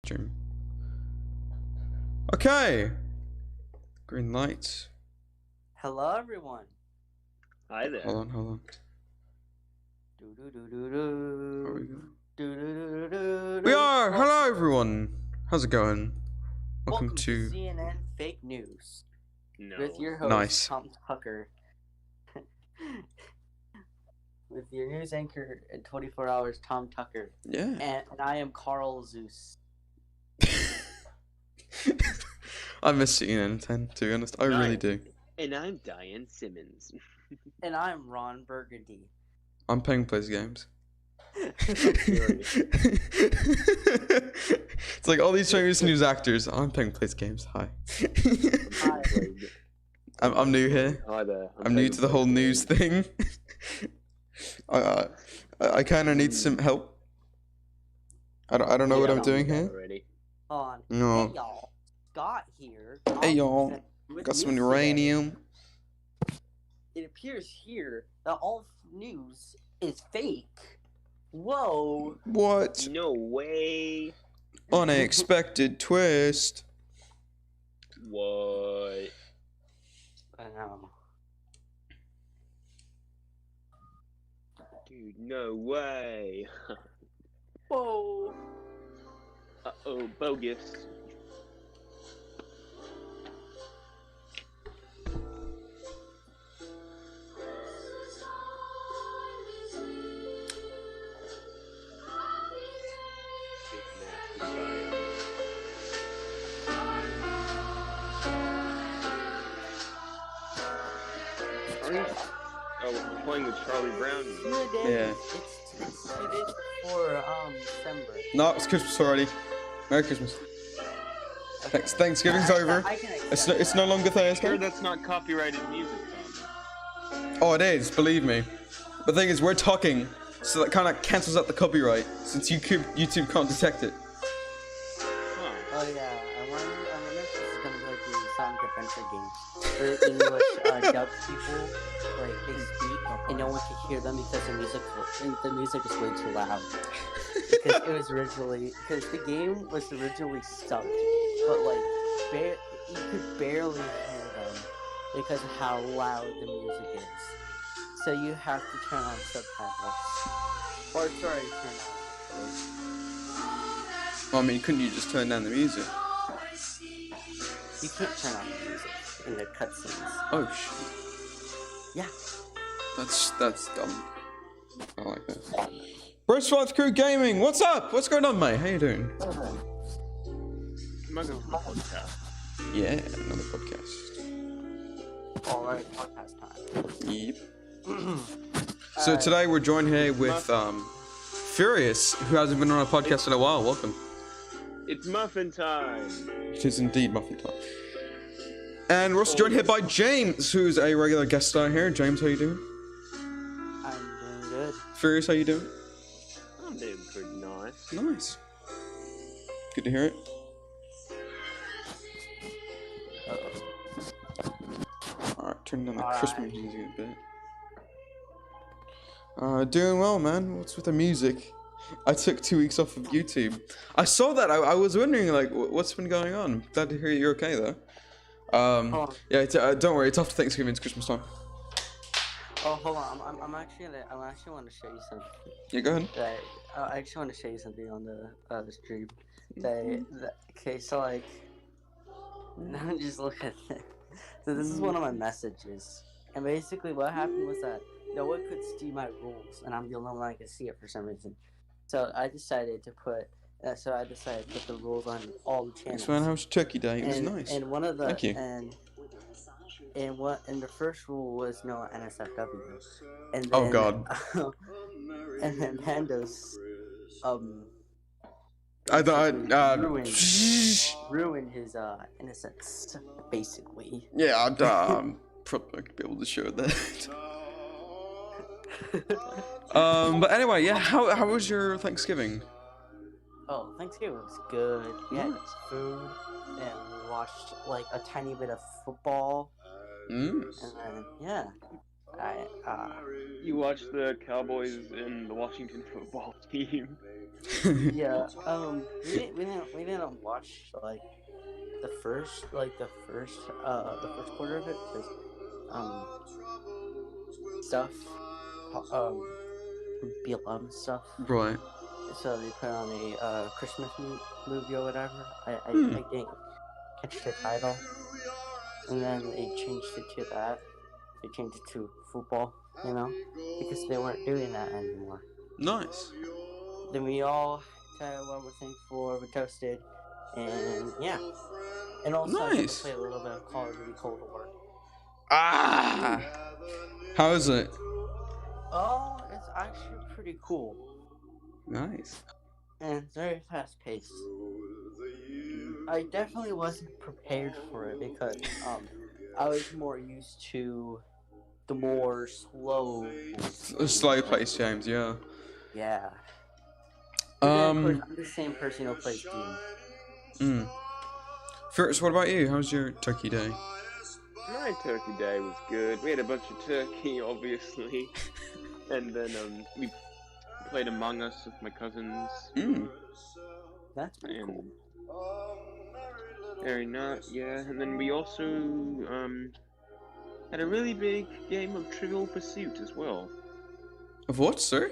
stream. Okay. Green light. Hello, everyone. Hi there. Hold on. There we go. We are! Hello, everyone! How's it going? Welcome to CNN Fake News with your host, Nice. Tom Tucker. With your news anchor in 24 hours, Tom Tucker. Yeah. And I am Carl Zeus. I miss CNN 10, to be honest. I really do. And I'm Diane Simmons. And I'm Ron Burgundy. I'm playing plays games. It's like all these famous news actors. I'm playing plays games. Hi. Hi. I'm new here. Hi there. I'm new to the whole news thing. I kind of need some help. I don't know what I'm doing here. Already. Hold on. No. Hey, y'all. Scott here. Hey, y'all. With Got some news uranium. today. It appears here that all news is fake. Whoa. What? No way. Unexpected twist. What? I know. Dude, no way. Whoa. Uh-oh, bogus. Oh, we're playing with Charlie Brown. Yeah. It's 2 days before December. No, it's Christmas already. Merry Christmas. Okay. Thanksgiving's over. I can accept It's no longer Sure, Thursday. that's not copyrighted music, Tom. Oh, it is. Believe me. But the thing is, we're talking, so that kind of cancels out the copyright, since YouTube can't detect it. Huh. Oh yeah, I wonder if this is gonna be like the Sonic Adventure games. The English dub people, like they speak and no one can hear them because the music is way too loud. Because the game was originally subbed, but like you could barely hear them because of how loud the music is. So you have to turn on subtitles, or it's already turned on. Well, I mean, couldn't you just turn down the music? You can't turn on the music in the cutscenes. Oh, shit. Yeah. That's dumb. I like that. Bruce 5 Crew Gaming, what's up? What's going on, mate? How you doing? Am I going to podcast? Yeah, another podcast. Alright, podcast time. Yep. So today we're joined here with Furious, who hasn't been on a podcast in a while. Welcome. It's muffin time. It is indeed muffin time. And we're also joined here by James, who's a regular guest star here. James, how you doing? I'm doing good. Furious, how you doing? I'm doing pretty nice. Nice. Good to hear it. Alright, turn down the Christmas music a bit. Doing well, man. What's with the music? I took 2 weeks off of YouTube. I saw that. I was wondering, like, what's been going on? I'm glad to hear you're okay, though. Yeah, don't worry. It's after Thanksgiving. It's Christmas time. Oh, hold on. I actually want to show you something. Yeah, go ahead. I actually want to show you something on the stream. Okay, so like, now just look at this. So this is one of my messages, and basically what happened was that no one could see my rules, and I'm the only one that can see it for some reason. So I decided to put the rules on all the channels. Thanks, man. How was Turkey Day? It was nice. And one of the Thank you. And the first rule was no NSFW. And then, Oh, God. And then Pandos ruined his innocence, basically. Yeah, I'd probably be able to show that. But anyway, yeah. How was your Thanksgiving? Oh, Thanksgiving was good. We had food, and we watched like a tiny bit of football. Mm. And then, yeah. You watch the Cowboys and the Washington football team. Yeah. We didn't watch like the first quarter of it because stuff BLM stuff. Right. So they put on a Christmas movie or whatever. I didn't catch the title, and then they changed it to that. They changed it to football, you know, because they weren't doing that anymore. Nice. Then we all said what we're thankful, we toasted, and yeah. And also I got Nice. to play a little bit of Call of Duty Cold War. Ah. How is it? Oh, it's actually pretty cool. Nice. And it's very fast paced. I definitely wasn't prepared for it because I was more used to the more slow Pace, James. Yeah. Yeah. But then, of course, I'm the same person who plays Doom. Fritz, what about you? How was your turkey day? My turkey day was good. We had a bunch of turkey, obviously, and then we played Among Us with my cousins. That's pretty cool. Very nice, yeah. And then we also had a really big game of Trivial Pursuit as well. Of what, sir?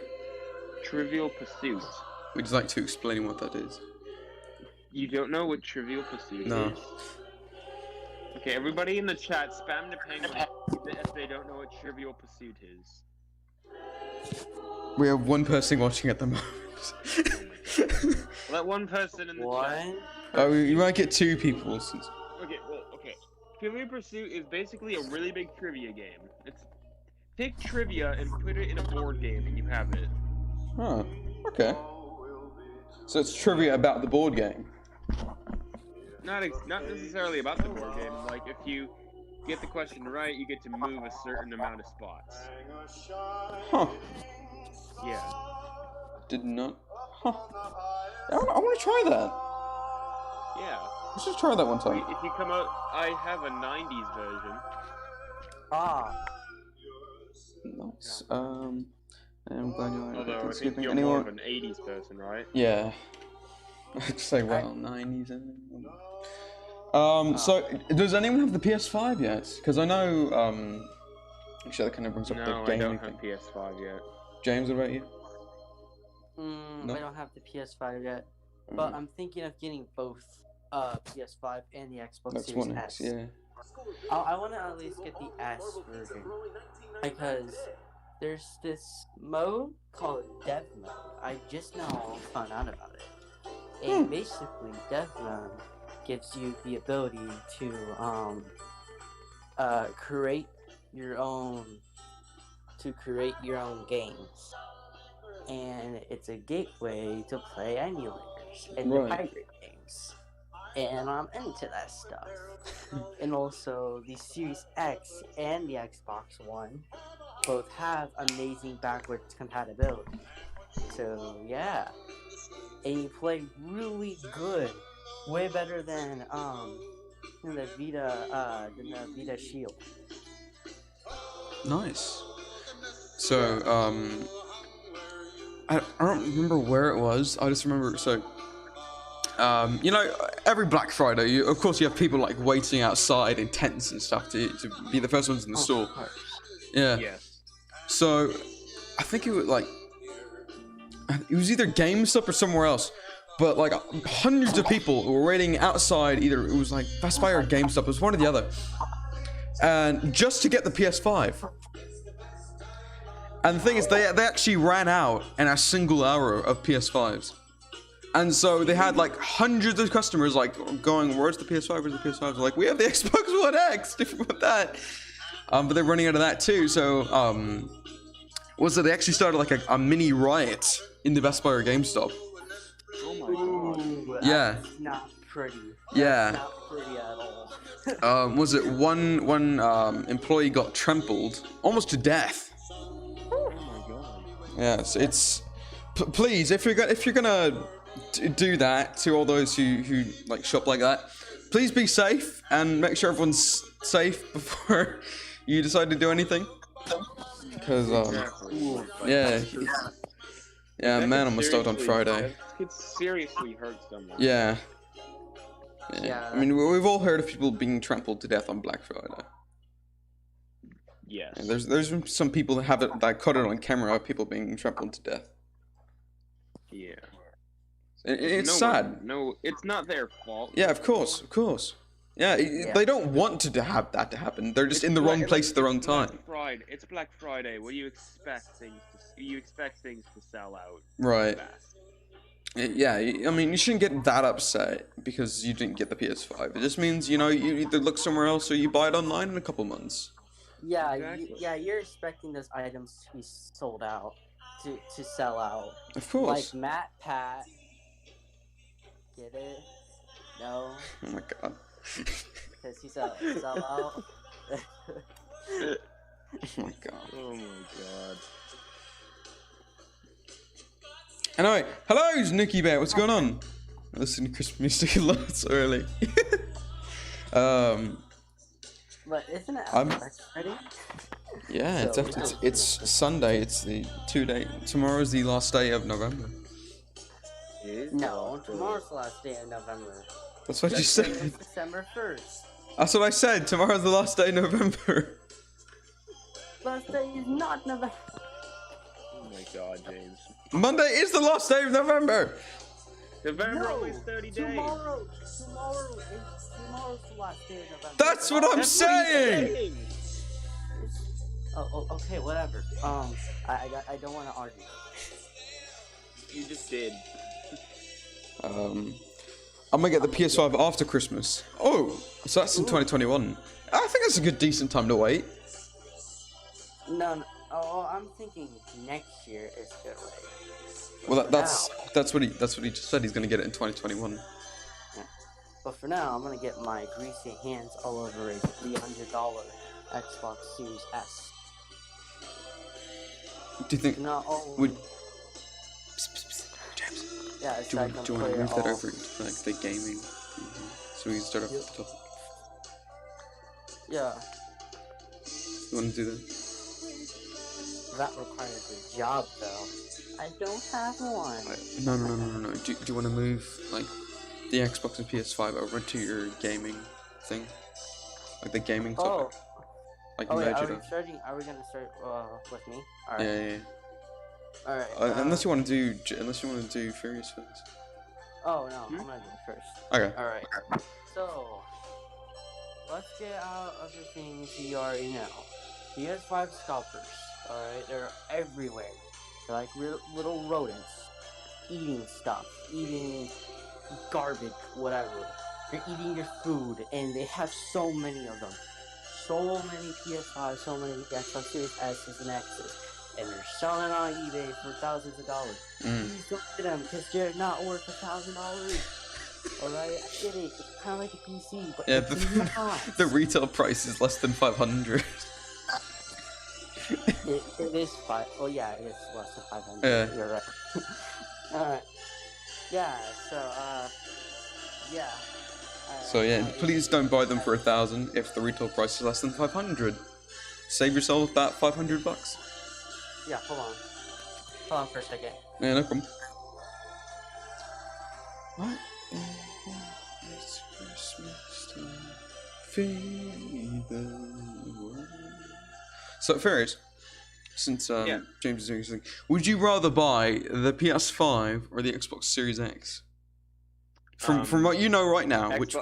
Trivial Pursuit. Would you like to explain what that is? You don't know what Trivial Pursuit No. is? Okay, everybody in the chat, spam the penguin if they don't know what Trivial Pursuit is. We have one person watching at the moment. Let one person in the chat. Oh, you might get two people since. Okay. Trivial Pursuit is basically a really big trivia game. It's take trivia and put it in a board game, and you have it. Huh. Okay. So it's trivia about the board game. Not necessarily about the board game. Like if you get the question right, you get to move a certain amount of spots. Huh. Yeah. Did not. Huh. I want to try that. Yeah. Let's just try that one time. If you come out, I have a 90s version. Nice. I'm glad you like Although I think skipping. you're more of an 80s person, right? Yeah. I'd say, well, 90s. So, does anyone have the PS5 yet? Because I know, actually that kind of brings up No, the I gaming don't have thing. PS5 yet. James, what about you? I don't have the PS5 yet, but I'm thinking of getting both PS5 and the Xbox That's Series One S. X, yeah. I want to at least get the S version because there's this mode called Dev Mode. I just now found out about it. And basically, Dev Mode gives you the ability to create your own games, and it's a gateway to play emulators and the pirate games. And I'm into that stuff. And also, the Series X and the Xbox One both have amazing backwards compatibility. So yeah, and you play really good, way better than the Vita Shield. Nice. So, I don't remember where it was. I just remember, so, you know, every Black Friday, of course you have people like waiting outside in tents and stuff to be the first ones in the store. Yeah. Yes. So, I think it was like, it was either GameStop or somewhere else, but like hundreds of people were waiting outside, either it was like Best Buy or GameStop, it was one or the other, and just to get the PS5. And the thing is, they actually ran out in a single hour of PS5s. And so they had like hundreds of customers like going, where's the PS5, where's the PS5? They're like, we have the Xbox One X, if you want that. But they're running out of that too, so, they actually started like a mini riot in the Best Buy or GameStop. Oh my god. Yeah. That's not pretty. Yeah. That's not pretty at all. Was it one employee got trampled almost to death? Oh my god. Yeah, it's please, if you're gonna do that to all those who like shop like that, please be safe and make sure everyone's safe before you decide to do anything. Cause Exactly. Like, yeah, yeah, that man, could I'm stoked on seriously- Friday. that could seriously hurt someone. Yeah. Yeah. I mean, we've all heard of people being trampled to death on Black Friday. Yes. And there's some people that have it that caught it on camera of people being trampled to death. Yeah. It's No sad. one- no, it's not their fault. Yeah, of course, of course. Yeah, they don't want to have that to happen. They're just in the wrong place at the wrong time. It's Black Friday. What do you expect things to sell out? Right. Fast. Yeah, I mean, you shouldn't get that upset because you didn't get the PS5. It just means, you either look somewhere else or you buy it online in a couple months. Yeah, Exactly. you're expecting those items to be sold out, to sell out. Of course. Like Matt Pat. Get it? No, Oh my god. because he's a sellout. Oh my god. Oh my god. Anyway, hello, Nicky Bear. What's going on? I listen to Christmas music a lot so early. But isn't it I'm- already? Yeah, it's So- after, it's Sunday. It's the 2-day. Tomorrow's the last day of November. No, tomorrow's the last day of November. That's what you It's said. December 1st. That's what I said. Tomorrow's the last day of November. Last day is not November. Oh my god, James. Monday is the last day of November. November No, always 30 days. tomorrow's the last day of November. That's what I'm That's what he's saying. saying. Oh, okay, whatever. I don't want to argue. You just did. I'm gonna get the PS5 after Christmas. Oh, so that's in 2021. I think that's a good, decent time to wait. No. Oh, I'm thinking next year is good, right? Well, that's what he just said. He's gonna get it in 2021. But for now, I'm gonna get my greasy hands all over a $300 Xbox Series S. Do you think? Not all. Would Yeah, it's do you, like do you want to move that over into like the gaming? So we can start off Yep. at the top. Yeah, You want to do that? that requires a job, though. I don't have one. No. Do you want to move like the Xbox and PS5 over to your gaming thing, like the gaming topic? Like Oh wait, merge are it we up. starting? Are we gonna start with me? All right. Yeah. All right. Unless you want to do Furious first. Oh no, I'm gonna do it first. Okay. All right. So let's get out of the things you already know. PS5 scalpers. All right, they're everywhere. They're like little rodents, eating stuff, eating garbage, whatever. They're eating your food, and they have so many of them. So many PS5, so many Xbox Series S's and X's, and they're selling on eBay for thousands of dollars. Please don't get them because they're not worth $1,000. Alright, I get it. It's kind of like a PC, but Yeah, it's not. the retail price is less than 500. It is five. Oh yeah, it is less than 500. Yeah. You're right. Alright. Yeah. So yeah. So yeah, please don't buy them for 1,000 if the retail price is less than 500. Save yourself that $500. Yeah. Hold on for a second. Yeah, no problem. What? It's Christmas time. Feed the world. So, Ferris, since Yeah. James is doing his thing, would you rather buy the PS5 or the Xbox Series X? From what you know right now, Xbox, which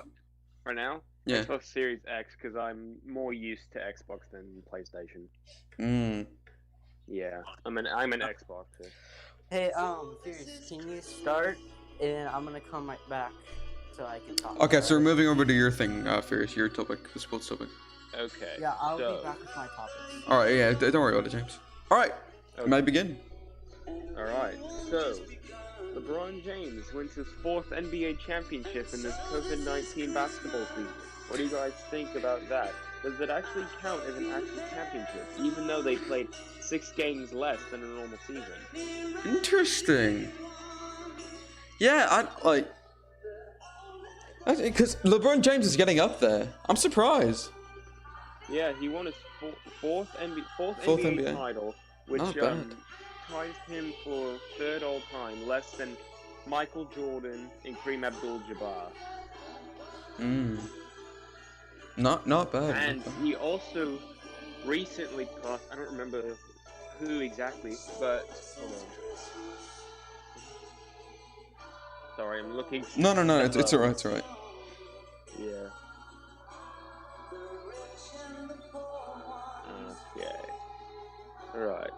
right now? yeah, Xbox Series X, because I'm more used to Xbox than PlayStation. Yeah, I'm an Xboxer. Hey, Furious, can you start? And I'm gonna come right back so I can talk. okay. So we're moving over to your thing, Ferris, your topic, the sports topic. Okay. Yeah, I'll so, be back with my topics. All right, yeah, don't worry about it, James. All right, Okay. may I begin? Alright, so LeBron James wins his 4th NBA championship in this COVID-19 basketball season. What do you guys think about that? Does it actually count as an actual championship, even though they played 6 games less than a normal season? Interesting. Yeah, because LeBron James is getting up there. I'm surprised. Yeah, he won his fourth Fourth NBA, NBA. title, which Not bad. ties him for third all time, less than Michael Jordan and Kareem Abdul-Jabbar. Not bad. And not bad. he also recently passed, I don't remember who exactly, but hold on. Sorry, I'm looking. No, it's alright, it's alright. Yeah. Okay. Alright.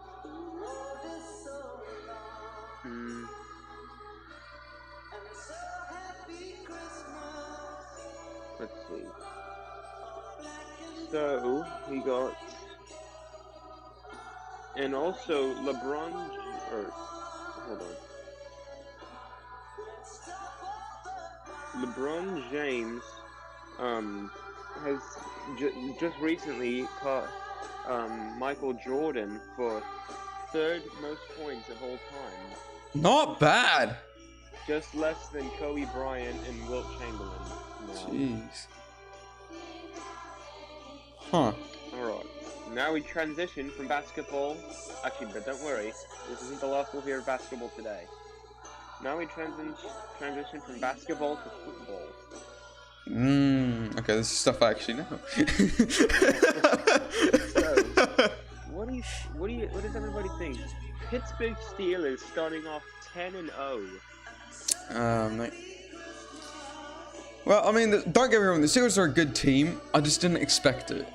Let's see. So, he got... And also, LeBron... Hold on. LeBron James, has just recently caught, Michael Jordan for third most points of all time. Not bad. Just less than Kobe Bryant and Wilt Chamberlain now. Jeez. Huh. Alright. Now we transition from basketball. Actually, but don't worry. This isn't the last we'll hear of basketball today. Now we transition from basketball to football. Okay, this is stuff I actually know. So, what does everybody think? Pittsburgh Steelers starting off 10-0. Like, well, I mean, don't get me wrong. The Steelers are a good team. I just didn't expect it.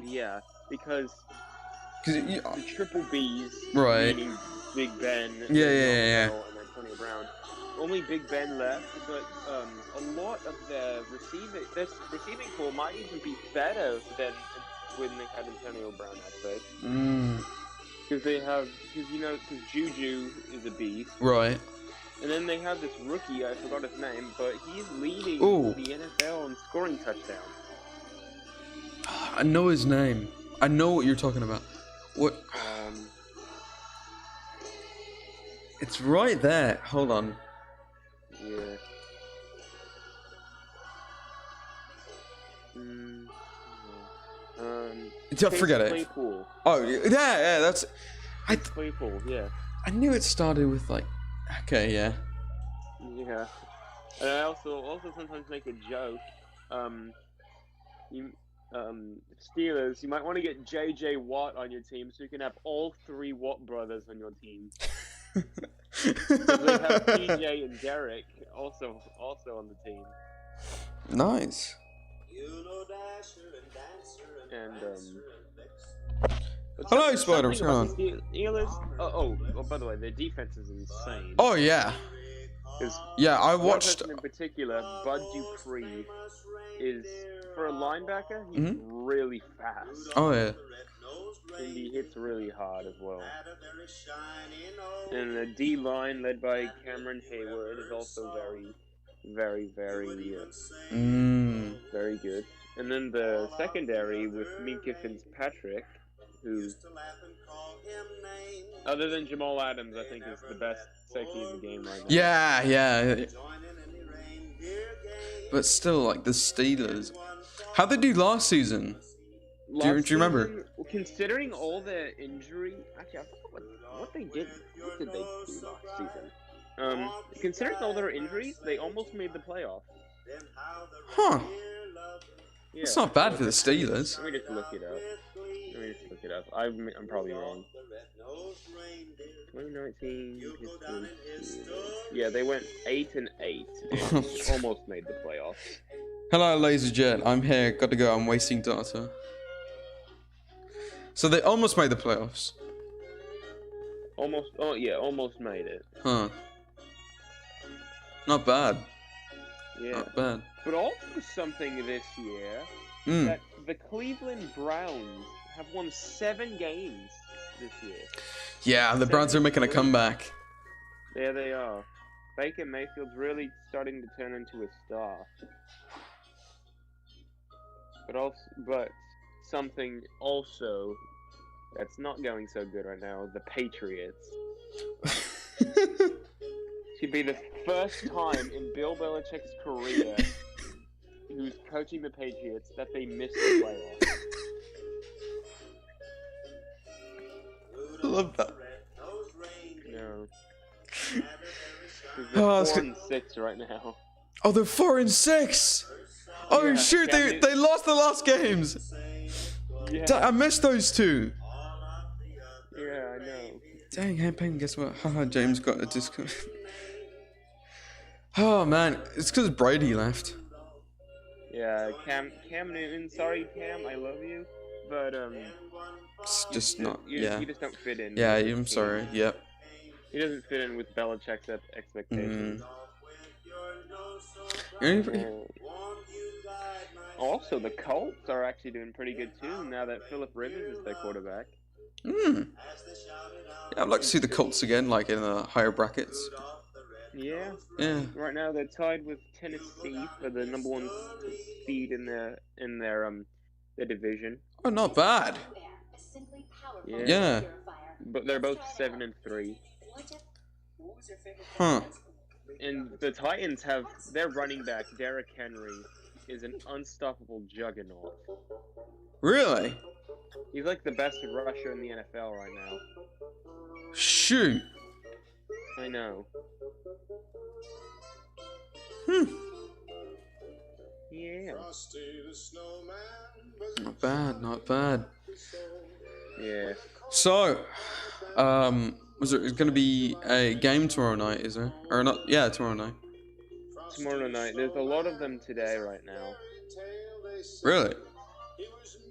Yeah, because the triple B's, right? Meaning Big Ben, Yeah. and Antonio Brown. Only Big Ben left, but a lot of the receiving core might even be better than when they had Antonio Brown at first. Because Juju is a beast. Right. And then they have this rookie, I forgot his name, but he's leading the NFL in scoring touchdowns. I know his name. I know what you're talking about. What? It's right there. Hold on. Yeah. Forget it. Claypool. Oh, yeah, that's... Claypool, yeah. I knew it started with, like... Okay, yeah. Yeah. And I also sometimes make a joke. Steelers, you might want to get J.J. Watt on your team so you can have all three Watt brothers on your team. They have TJ and Derek also on the team. Nice. And hello, Spider. What's going on? Steelers. By the way, their defense is insane. Oh yeah. Yeah, I watched. One person in particular, Bud Dupree, is for a linebacker. He's really fast. Oh yeah. And he hits really hard as well. And the D line, led by Cameron Hayward, is also very good. And then the secondary with Minkah Fitzpatrick, who, other than Jamal Adams, I think is the best safety in the game right now. Yeah. But still, like the Steelers, how'd they do last season? Do you remember? Considering all the injury, actually, I forgot what they did. What did they do last season? Considering all their injuries, they almost made the playoffs. Huh. Yeah. That's not bad for the Steelers. Let me just look it up. I'm probably wrong. 2019. Yeah, they went 8-8 and almost made the playoffs. Hello, LaserJet. I'm here. Got to go. I'm wasting data. So they almost made the playoffs. Almost. Oh yeah, almost made it. Huh. Not bad. Yeah. Not bad. But also something this year that the Cleveland Browns have won 7 games this year. Yeah, the Browns are making a comeback. There they are. Baker Mayfield's really starting to turn into a star. But something also that's not going so good right now, the Patriots. Should be the first time in Bill Belichick's career who's coaching the Patriots that they missed the playoffs. I love that. No. Oh, They're 4-6 right now. Oh, they're 4-6. Oh Yeah, shoot, Cam they lost the last games. Yeah, I missed those two. yeah, I know. Dang, hey, Payne, guess what? Haha, James got a discount. Oh man, it's because Brady left. Yeah, Cam Newton. Sorry, Cam, I love you, but It's just not. you Yeah. just don't fit in. Yeah, with the I'm team. sorry. Yep. He doesn't fit in with Belichick's expectations. Also, the Colts are actually doing pretty good too now that Philip Rivers is their quarterback. Yeah, I'd like to see the Colts again, like in the higher brackets. Yeah. Yeah. Right now they're tied with Tennessee for the number 1 seed in their division. Oh, not bad. Yeah. Yeah. But they're both 7-3. Huh. And the Titans have their running back, Derrick Henry, is an unstoppable juggernaut. Really? He's like the best rusher in the NFL right now. Shoot. I know. Yeah. Not bad. Not bad. Yeah. So, was there going to be a game tomorrow night? Is there? Or not? Yeah, tomorrow night. Tomorrow night. There's a lot of them today right now. Really?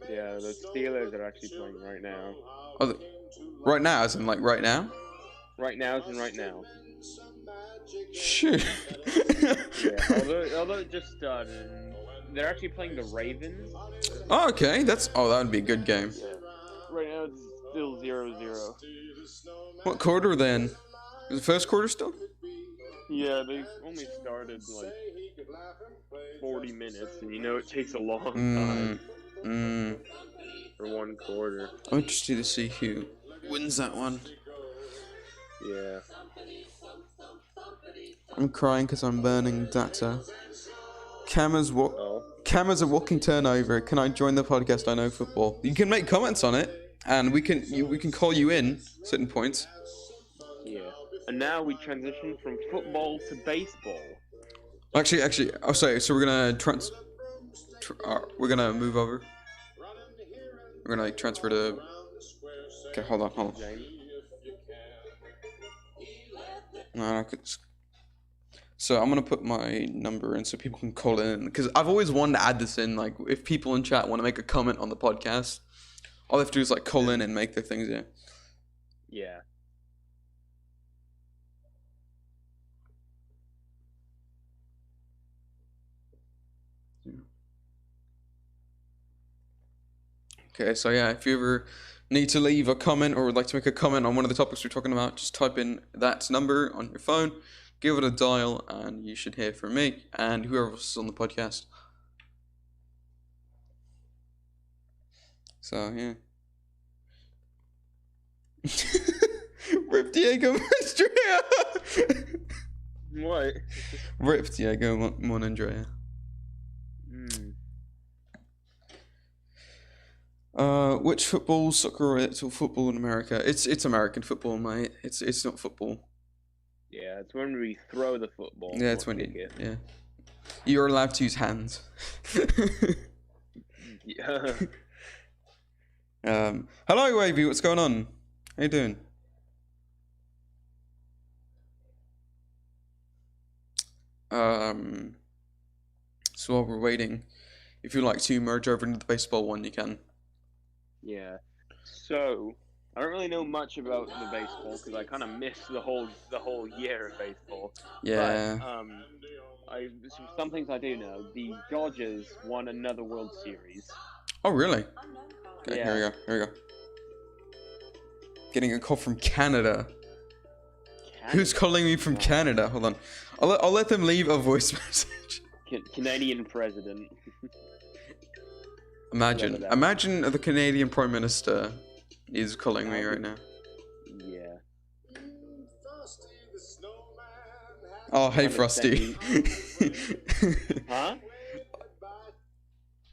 Yeah, the Steelers are actually playing right now. Oh, right now, as in like right now? Right now is in right now. Shoot. Yeah, although it just started. They're actually playing the Ravens. Oh, okay. That would be a good game. Yeah. Right now it's still 0-0. What quarter then? Is the first quarter still? Yeah, they only started like 40 minutes, and you know it takes a long time for one quarter. I'm interested to see who wins that one. Yeah. I'm crying because I'm burning data. Camera's Oh. a walking turnover. Can I join the podcast? I know football. You can make comments on it, and we can call you in certain points. Yeah. And now we transition from football to baseball. Actually, oh sorry. So we're gonna we're gonna move over. We're gonna transfer to. Okay, hold on. James. No, I could. So I'm gonna put my number in so people can call in, because I've always wanted to add this in. Like, if people in chat want to make a comment on the podcast, all they have to do is like call in and make their things. Yeah. Yeah. Okay, so yeah, if you ever need to leave a comment or would like to make a comment on one of the topics we're talking about, just type in that number on your phone, give it a dial, and you should hear from me and whoever else is on the podcast. So, yeah. Rip Diego Monandrea! What? Rip Diego Monandrea. Which football, soccer, or football in America? It's American football, mate. It's not football. Yeah, it's when we throw the football. Yeah, it's when you. Yeah. You're allowed to use hands. Yeah. Hello, Wavy. What's going on? How you doing? So while we're waiting, if you'd like to merge over into the baseball one, you can. Yeah. So I don't really know much about the baseball because I kind of missed the whole year of baseball. Yeah. But, some things I do know. The Dodgers won another World Series. Oh, really? Okay, Yeah. here we go. Getting a call from Canada. Who's calling me from Canada? Hold on. I'll let them leave a voice message. Canadian president. Imagine the Canadian Prime Minister is calling me right now. Yeah. Oh, hey, Frosty. Huh?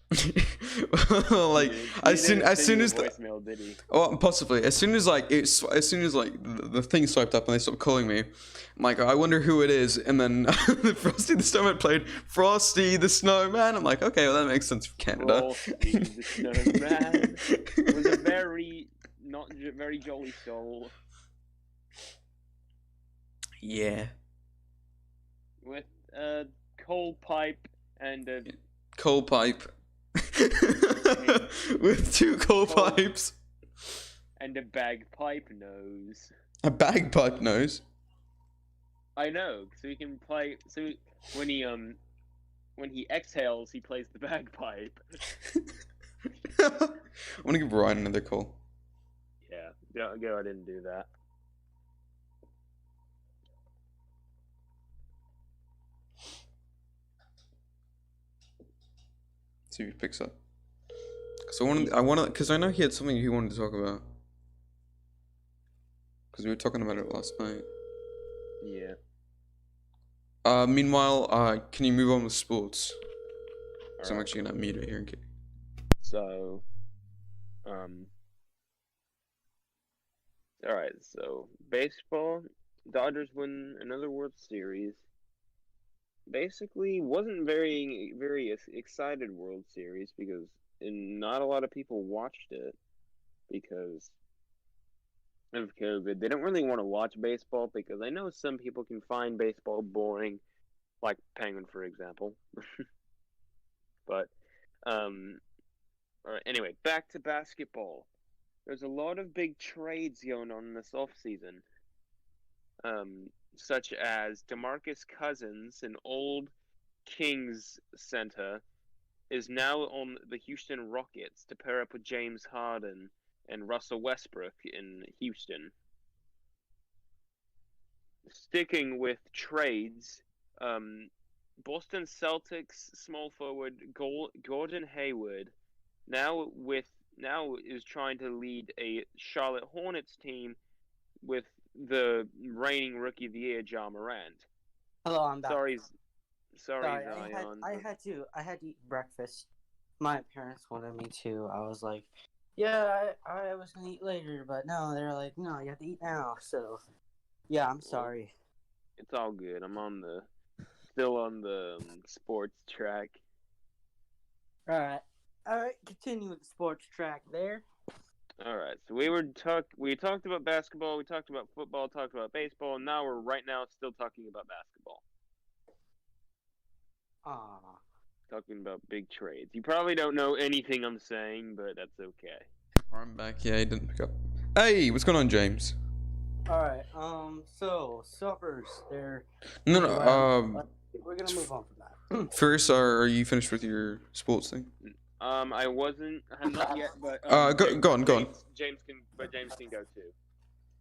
Like as soon as the, voicemail, did he? oh, possibly as soon as like as soon as like the thing swiped up and they stopped calling me, I'm like, I wonder who it is, and then the Frosty the Snowman played Frosty the Snowman. I'm like, okay, well that makes sense for Canada. Frosty the Snowman was a very very jolly soul Yeah. with a coal pipe and a Coal pipe. With 2 coal pipes. and a bagpipe nose. A bagpipe nose. I know, so he can play. So when he exhales, he plays the bagpipe. I want to give Ryan another call. Yeah, don't go. I didn't do that. See if he picks up. Because I know he had something he wanted to talk about. Because we were talking about it last night. Yeah. Meanwhile, can you move on with sports? Because I'm Alright. actually gonna mute it here. So, alright, so baseball, Dodgers win another World Series. Basically, wasn't very excited World Series because not a lot of people watched it because of COVID. They don't really want to watch baseball because I know some people can find baseball boring, like Penguin, for example. But, alright, anyway, back to basketball. There's a lot of big trades going on this offseason. Such as DeMarcus Cousins, an old Kings center, is now on the Houston Rockets to pair up with James Harden and Russell Westbrook in Houston. Sticking with trades, Boston Celtics small forward Gordon Hayward now is trying to lead a Charlotte Hornets team with the reigning Rookie of the Year, Ja Morant. Hello, I'm back. Sorry, Zion. I had to eat breakfast. My parents wanted me to. I was like, yeah, I was gonna eat later, but no, they're like, no, you have to eat now. So, yeah, I'm sorry. It's all good. I'm still on the sports track. All right, continue with the sports track there. All right, so we talked about basketball, we talked about football, talked about baseball, and now we're still talking about basketball. Talking about big trades. You probably don't know anything I'm saying, but that's okay. I'm back. Yeah, he didn't pick up. Hey, what's going on, James? All right. So Spurs, they're No, we're gonna move on from that. First, are you finished with your sports thing? I'm not yet, but go on. James can go too.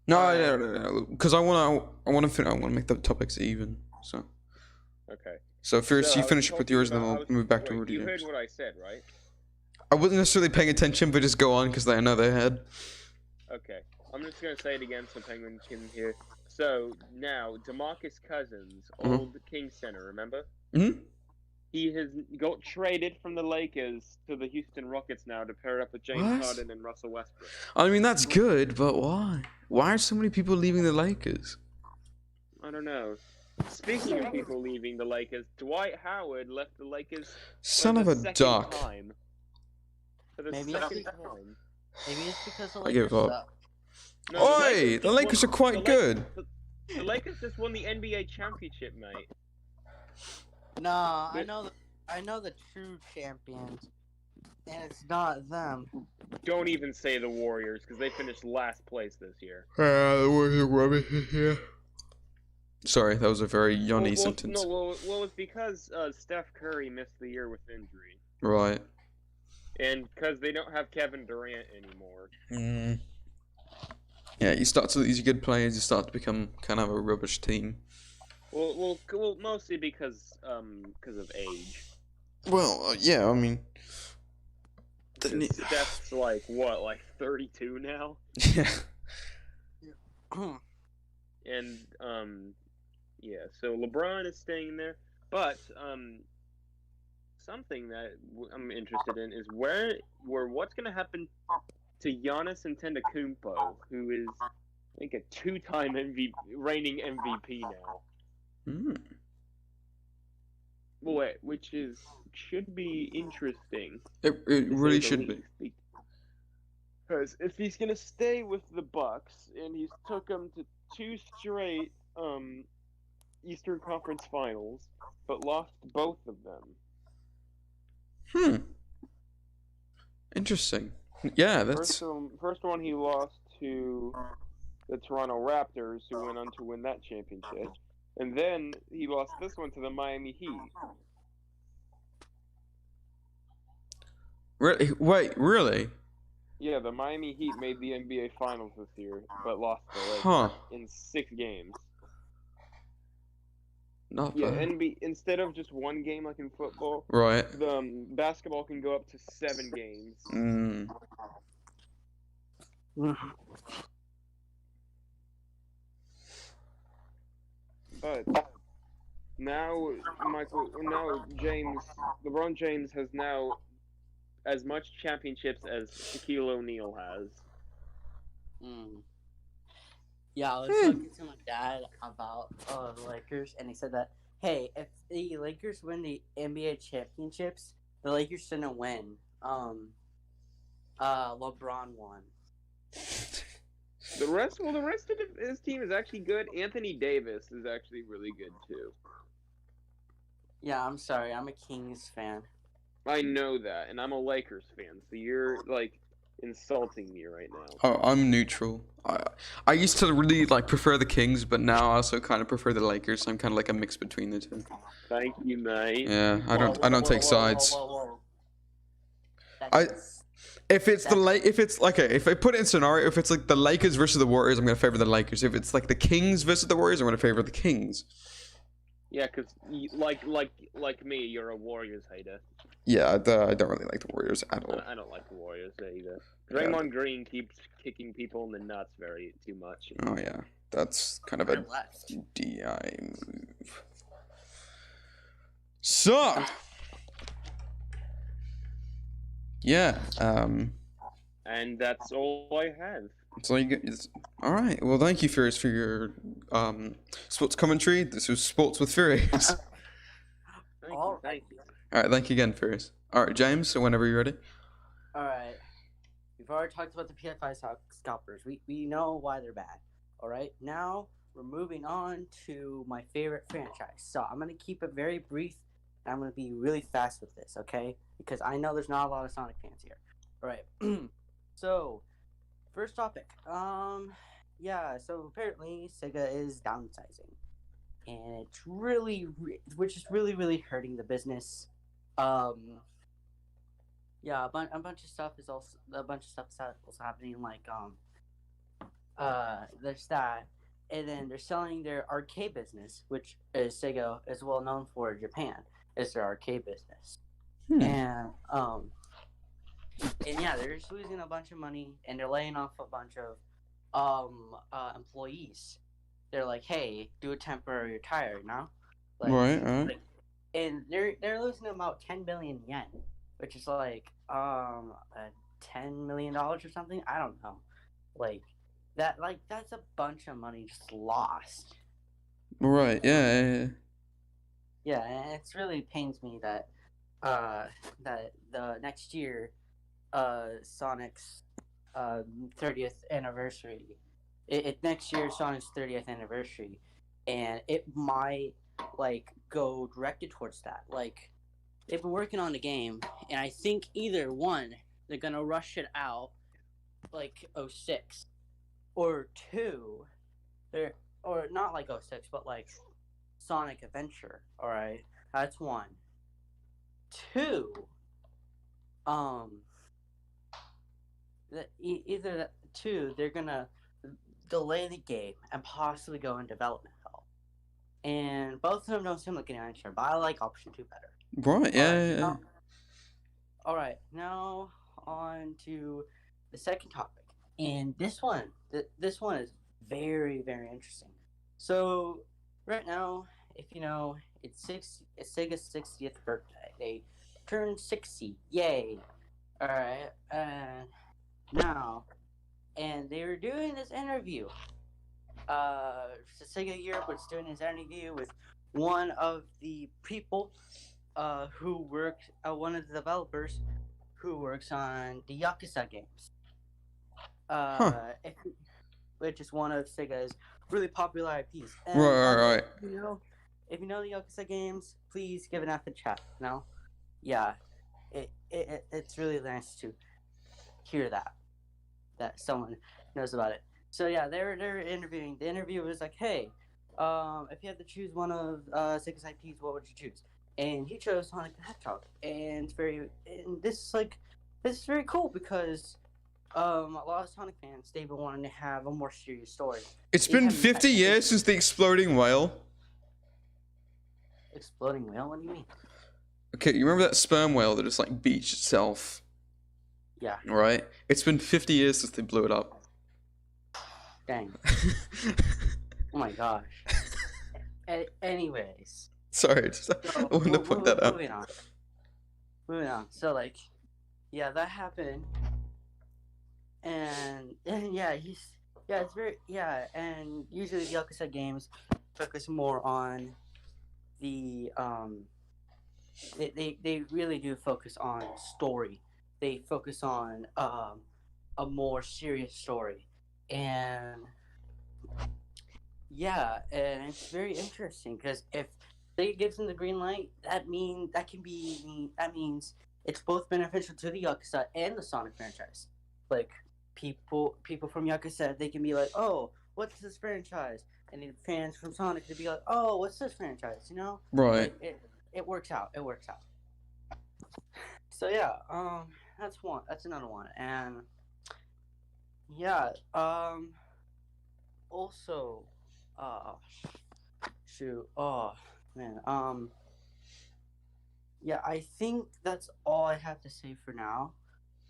No, because I want to make the topics even. So. Okay. So first, So you finish up with yours, and then we'll move back to wait, Rudy. you heard what I said, right? I wasn't necessarily paying attention, but just go on because I know they had. Okay. I'm just gonna say it again so Penguin can hear. So now, DeMarcus Cousins, old King Center, remember? Mm-hmm. He has got traded from the Lakers to the Houston Rockets now to pair up with James Harden and Russell Westbrook. I mean, that's good, but why? Why are so many people leaving the Lakers? I don't know. Speaking of people leaving the Lakers, Dwight Howard left the Lakers Son for of the a second duck. time. For the Maybe second it's- time. Maybe it's because the I give Lakers up. suck. No, Oi! The Lakers are quite good. The Lakers just won the NBA championship, mate. Nah, I know the true champions, and it's not them. Don't even say the Warriors, because they finished last place this year. The Warriors are rubbish here. Sorry, that was a very yawny sentence. Well, it's because Steph Curry missed the year with injury. Right. And because they don't have Kevin Durant anymore. Yeah, you start to lose your good players, you start to become kind of a rubbish team. Well, mostly because of age. Well, yeah, I mean... Steph's like 32 now? Yeah. And, yeah, so LeBron is staying there. But, something that I'm interested in is what's going to happen to Giannis Antetokounmpo, who is, I think, a two-time reigning MVP now. Hmm. Which should be interesting. It really should be. Because if he's gonna stay with the Bucks, and he's took them to 2 straight Eastern Conference Finals, but lost both of them. Interesting. Yeah, that's first one he lost to the Toronto Raptors, who went on to win that championship, and then he lost this one to the Miami Heat. Really? Wait, really? Yeah, the Miami Heat made the NBA Finals this year, but lost the Lakers in 6 games. Not bad. Instead of just 1 game like in football, Right. the basketball can go up to 7 games. But now, LeBron James has now as much championships as Shaquille O'Neal has. Yeah, I was talking to my dad about the Lakers, and he said that, hey, if the Lakers win the NBA championships, the Lakers shouldn't win. LeBron won. The rest of his team is actually good. Anthony Davis is actually really good too. Yeah, I'm sorry, I'm a Kings fan. I know that, and I'm a Lakers fan, so you're, like, insulting me right now. Oh, I'm neutral. I used to really, like, prefer the Kings, but now I also kind of prefer the Lakers. I'm kind of like a mix between the two. Thank you, mate. Yeah, I don't take sides. If I put it in scenario, if it's like the Lakers versus the Warriors, I'm gonna favor the Lakers. If it's like the Kings versus the Warriors, I'm gonna favor the Kings. Yeah, because like me, you're a Warriors hater. Yeah, I don't really like the Warriors at all. I don't like the Warriors either. Draymond Green keeps kicking people in the nuts too much. Oh yeah, that's kind of a DI move. So, yeah, and that's all I have. So you get, all right. Well, thank you, Furious, for your sports commentary. This was Sports with Furious. Thank you. All right, thank you again, Furious. All right, James. So whenever you're ready. All right. We've already talked about the PS5 scalpers. We know why they're bad. All right. Now we're moving on to my favorite franchise. So I'm gonna keep it very brief. And I'm gonna be really fast with this, okay? Because I know there's not a lot of Sonic fans here. All right. So. First topic. Yeah, so apparently Sega is downsizing. And it's really, which is really hurting the business. Yeah, a bunch of stuff is also happening, like, there's that. And then they're selling their arcade business, which is Sega is well known for in Japan, is their arcade business. And yeah, they're just losing a bunch of money, and they're laying off a bunch of employees. They're like, hey, do a temporary retire, you know? Like, right. Like, and they're losing about 10 billion yen, which is like $10 million or something. I don't know. That's a bunch of money just lost. Right. Yeah. Yeah, and it's really pains me that that the next year. Sonic's 30th anniversary. Next year Sonic's 30th anniversary, and it might go directed towards that. Like, they've been working on the game, and I think either one, they're gonna rush it out like 06, or 2, or not like 06, but like Sonic Adventure. All right, that's 1. 2. Either that, 2, they're gonna delay the game and possibly go in development hell. And both of them don't seem like an answer, but I like option 2 better. Right. Yeah. All right, now on to the second topic, and this one is very interesting. So right now, if you know, it's Sega's 60th birthday. turned 60. Yay! Alright, now, and they were doing this interview. Sega Europe was doing this interview with one of the people who works, one of the developers who works on the Yakuza games. Which is one of Sega's really popular IPs. And, Right. If you know the Yakuza games, please give it out in the chat. Yeah, it's really nice to hear that someone knows about it. So yeah, they're interviewing. The interview was like, hey, if you had to choose one of Sega's IPs, what would you choose? And he chose Sonic the Hedgehog, and this is very cool because a lot of Sonic fans, they've been wanting to have a more serious story. It's been 50 years since the exploding whale. Exploding whale? What do you mean? Okay, you remember that sperm whale that just like beached itself? Yeah. Right? It's been 50 years since they blew it up. Dang. Oh my gosh. Anyways. Sorry, I wanted to point that out. Moving on. So like, yeah, that happened. And yeah, it's very, and usually the Yakuza games focus more on the they really do focus on story. They focus on a more serious story, and yeah, and it's very interesting because if they gives them the green light, that means it's both beneficial to the Yakuza and the Sonic franchise. Like people from Yakuza, they can be like, oh, what's this franchise? And then fans from Sonic to be like, oh, what's this franchise? You know? Right. It works out. So yeah, that's one. That's another one. And yeah, also, shoot, oh man, yeah, I think that's all I have to say for now.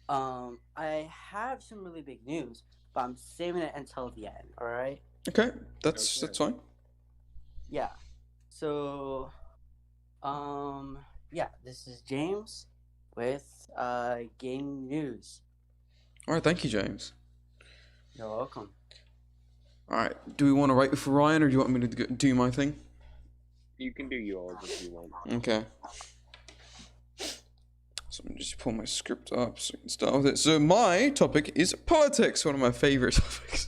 I have some really big news, but I'm saving it until the end. All right. Okay, that's fine. Yeah. So, yeah, this is James with game news. All right, thank you, James. You're welcome. All right, do we want to wait for Ryan, or do you want me to do my thing? You can do yours if you want. Okay. So let me just pull my script up so we can start with it. So my topic is politics, one of my favorite topics.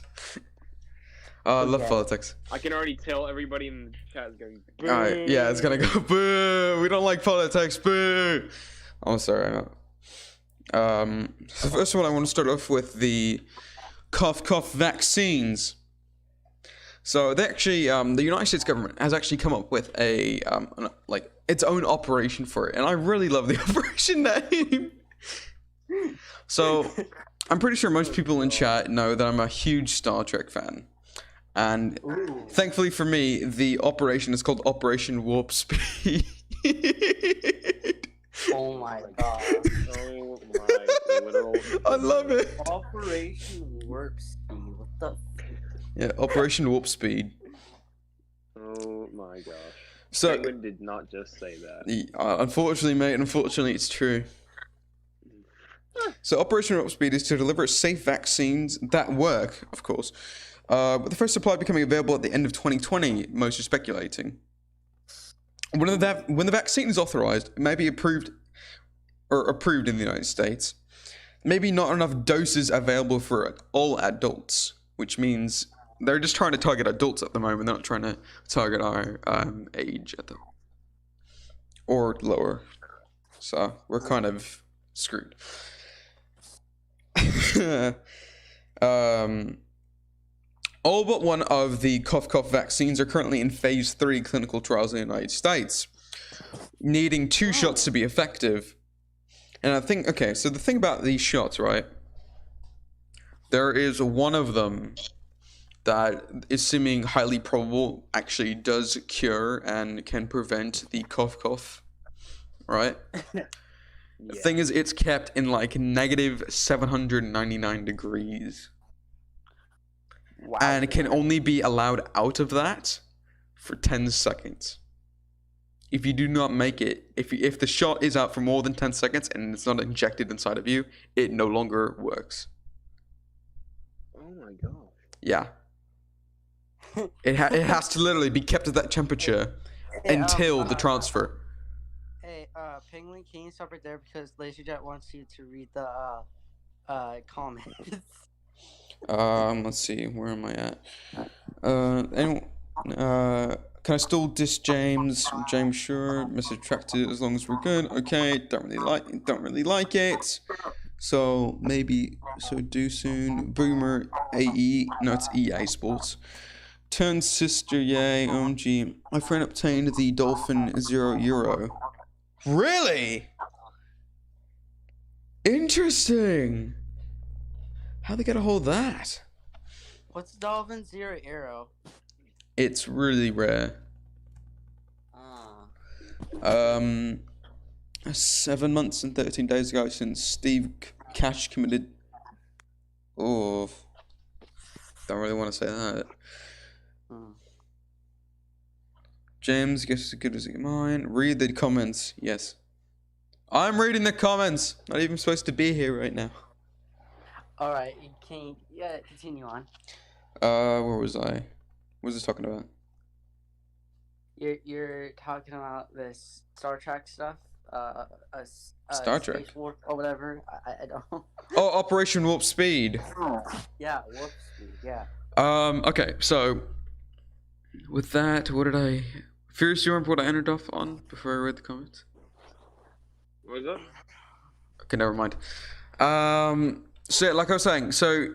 I love politics. I can already tell everybody in the chat is going, boo. Alright, yeah, it's gonna go, boo! We don't like politics, boo! I'm sorry, so first of all, I want to start off with the cough vaccines. So they actually, the United States government has actually come up with a, like, its own operation for it, and I really love the operation name. So, I'm pretty sure most people in chat know that I'm a huge Star Trek fan. And thankfully for me, the operation is called Operation Warp Speed. Oh my god. Oh my literal. I love it. Operation Warp Speed. What the? Yeah, Operation Warp Speed. Oh my gosh. So, Penguin did not just say that. Unfortunately, mate, unfortunately, it's true. So, Operation Warp Speed is to deliver safe vaccines that work, of course. With the first supply becoming available at the end of 2020, most are speculating. When the vaccine is authorized, it may be approved in the United States. Maybe not enough doses available for all adults, which means they're just trying to target adults at the moment. They're not trying to target our age or lower. So we're kind of screwed. All but one of the cough vaccines are currently in phase 3 clinical trials in the United States, needing 2 shots to be effective. And I think, okay, so the thing about these shots, right? There is one of them that is seeming highly probable actually does cure and can prevent the cough, right? Yeah. The thing is, it's kept in like negative 799 degrees. Wow. And it can only be allowed out of that for 10 seconds. if you do not make it, if the shot is out for more than 10 seconds and it's not injected inside of you, it no longer works. Oh my gosh. Yeah. It has to literally be kept at that temperature until the transfer. Hey, Penguin, can you stop right there because LaserJet wants you to read the comments. Let's see, where am I at? Can I still diss James? James, sure. Message attracted as long as we're good. Okay, don't really like it. So maybe do soon. Boomer AE, no, it's EA Sports. Turn sister, yay, OMG. My friend obtained the Dolphin €0. Really? Interesting. How'd they get a hold of that? What's Dolphin Zero Arrow? It's really rare. 7 months and 13 days ago since Steve Cash committed. Oh, don't really want to say that. James, guess as good as mine. Read the comments. Yes, I'm reading the comments. Not even supposed to be here right now. All right, can you continue on? Where was I? What was I talking about? You're talking about this Star Trek stuff. Star Trek Space Warp or whatever. I don't. Oh, Operation Warp Speed. Yeah, Warp Speed. Yeah. Okay, so with that, what did I? Furious, you remember what I ended off on before I read the comments? What was that? Okay, never mind. So yeah, like I was saying, so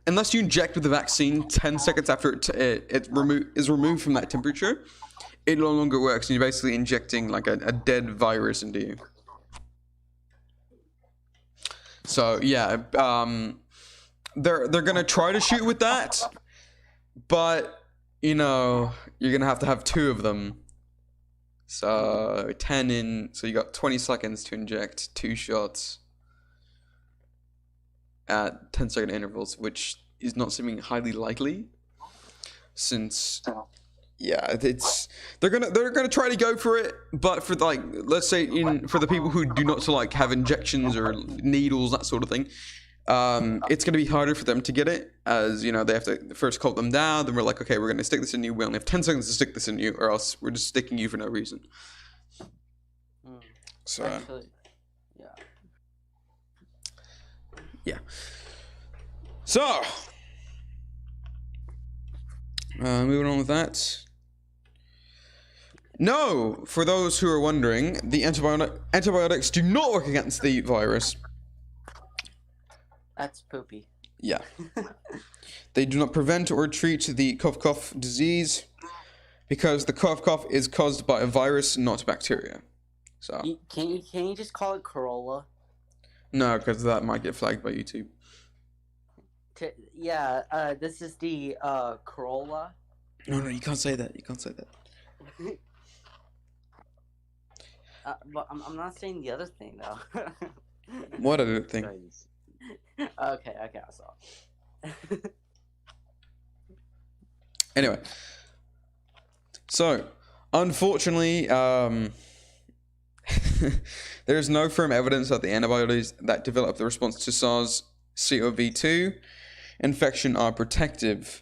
unless you inject with the vaccine 10 seconds after it is removed from that temperature, it no longer works, and you're basically injecting like a dead virus into you. So yeah, they're gonna try to shoot with that, but you know you're gonna have to have 2 of them. So 10 in, so you got 20 seconds to inject 2 shots at 10-second intervals, which is not seeming highly likely, since yeah, they're gonna try to go for it, but for like, let's say for the people who do not like have injections or needles, that sort of thing, it's gonna be harder for them to get it, as you know they have to first calm them down. Then we're like, okay, we're gonna stick this in you. We only have 10 seconds to stick this in you, or else we're just sticking you for no reason. So Actually, yeah. So moving on with that. No, for those who are wondering, the antibiotics do not work against the virus. that's poopy. Yeah. They do not prevent or treat the cough disease, because the cough is caused by a virus, not bacteria. So Can you just call it Corolla? no, because that might get flagged by YouTube. Yeah, this is the Corolla. No, you can't say that. You can't say that. But I'm not saying the other thing though. What other thing? James. Okay, I saw. Anyway, so unfortunately, there is no firm evidence that the antibodies that develop the response to SARS-CoV-2 infection are protective.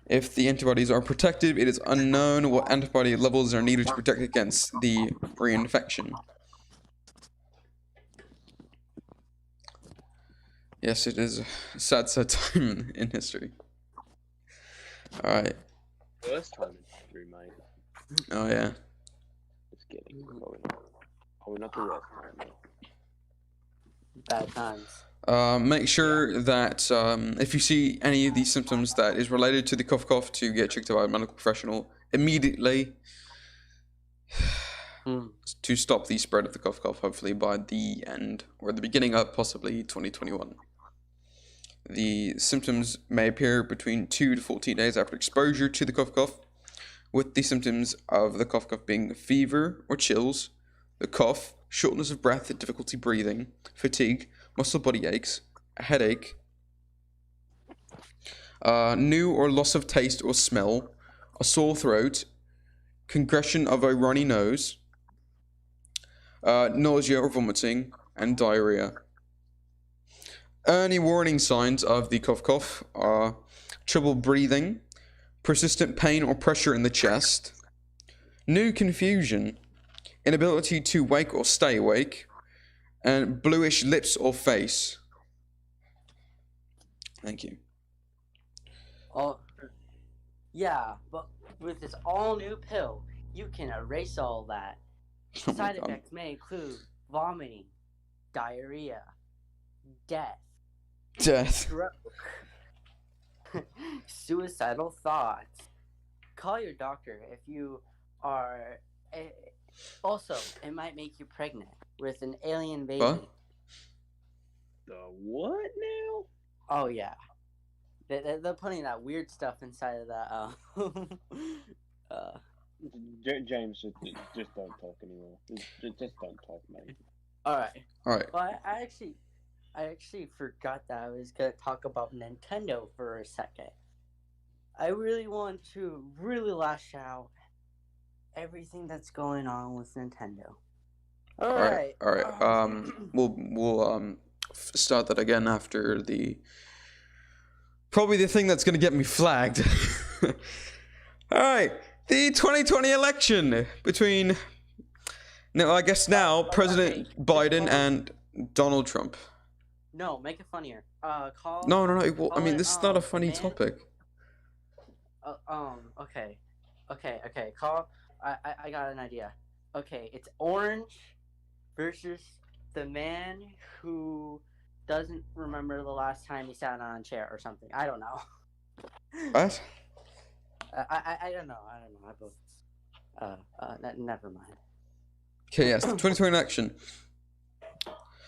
If the antibodies are protective, it is unknown what antibody levels are needed to protect against the reinfection. Yes, it is a sad time in history. Alright. First time in history, mate. Oh, yeah. Just kidding. Probably not the worst time, though. Bad times. Make sure that if you see any of these symptoms that is related to the cough to get checked out by a medical professional immediately to stop the spread of the cough hopefully by the end or the beginning of possibly 2021. The symptoms may appear between 2 to 14 days after exposure to the cough, with the symptoms of the cough being fever or chills, the cough, shortness of breath, difficulty breathing, fatigue, muscle body aches, a headache, new or loss of taste or smell, a sore throat, congression of a runny nose, nausea or vomiting, and diarrhea. Early warning signs of the cough are trouble breathing, persistent pain or pressure in the chest, new confusion, inability to wake or stay awake, and bluish lips or face. Thank you. Oh, yeah, but with this all-new pill, you can erase all that. Oh my Side God. effects may include vomiting, diarrhea, death, Death. stroke, suicidal thoughts. Call your doctor if you are. Also, it might make you pregnant with an alien baby. What? The what now? Oh yeah, they're putting that weird stuff inside of that. James, just don't talk anymore. Just don't talk, mate. All right. Alright. Well, I actually forgot that I was gonna talk about Nintendo for a second. I really want to really lash out everything that's going on with Nintendo. Alright. We'll start that again after probably the thing that's gonna get me flagged. Alright, the 2020 election between President Biden and Donald Trump. No, make it funnier. Call. No. Well, I mean, it, this is not a funny man. topic. Okay. Call. I got an idea. Okay, it's Orange versus the man who doesn't remember the last time he sat on a chair or something. I don't know. What? I don't know. I both. Never mind. Okay, yes, the 2020 election.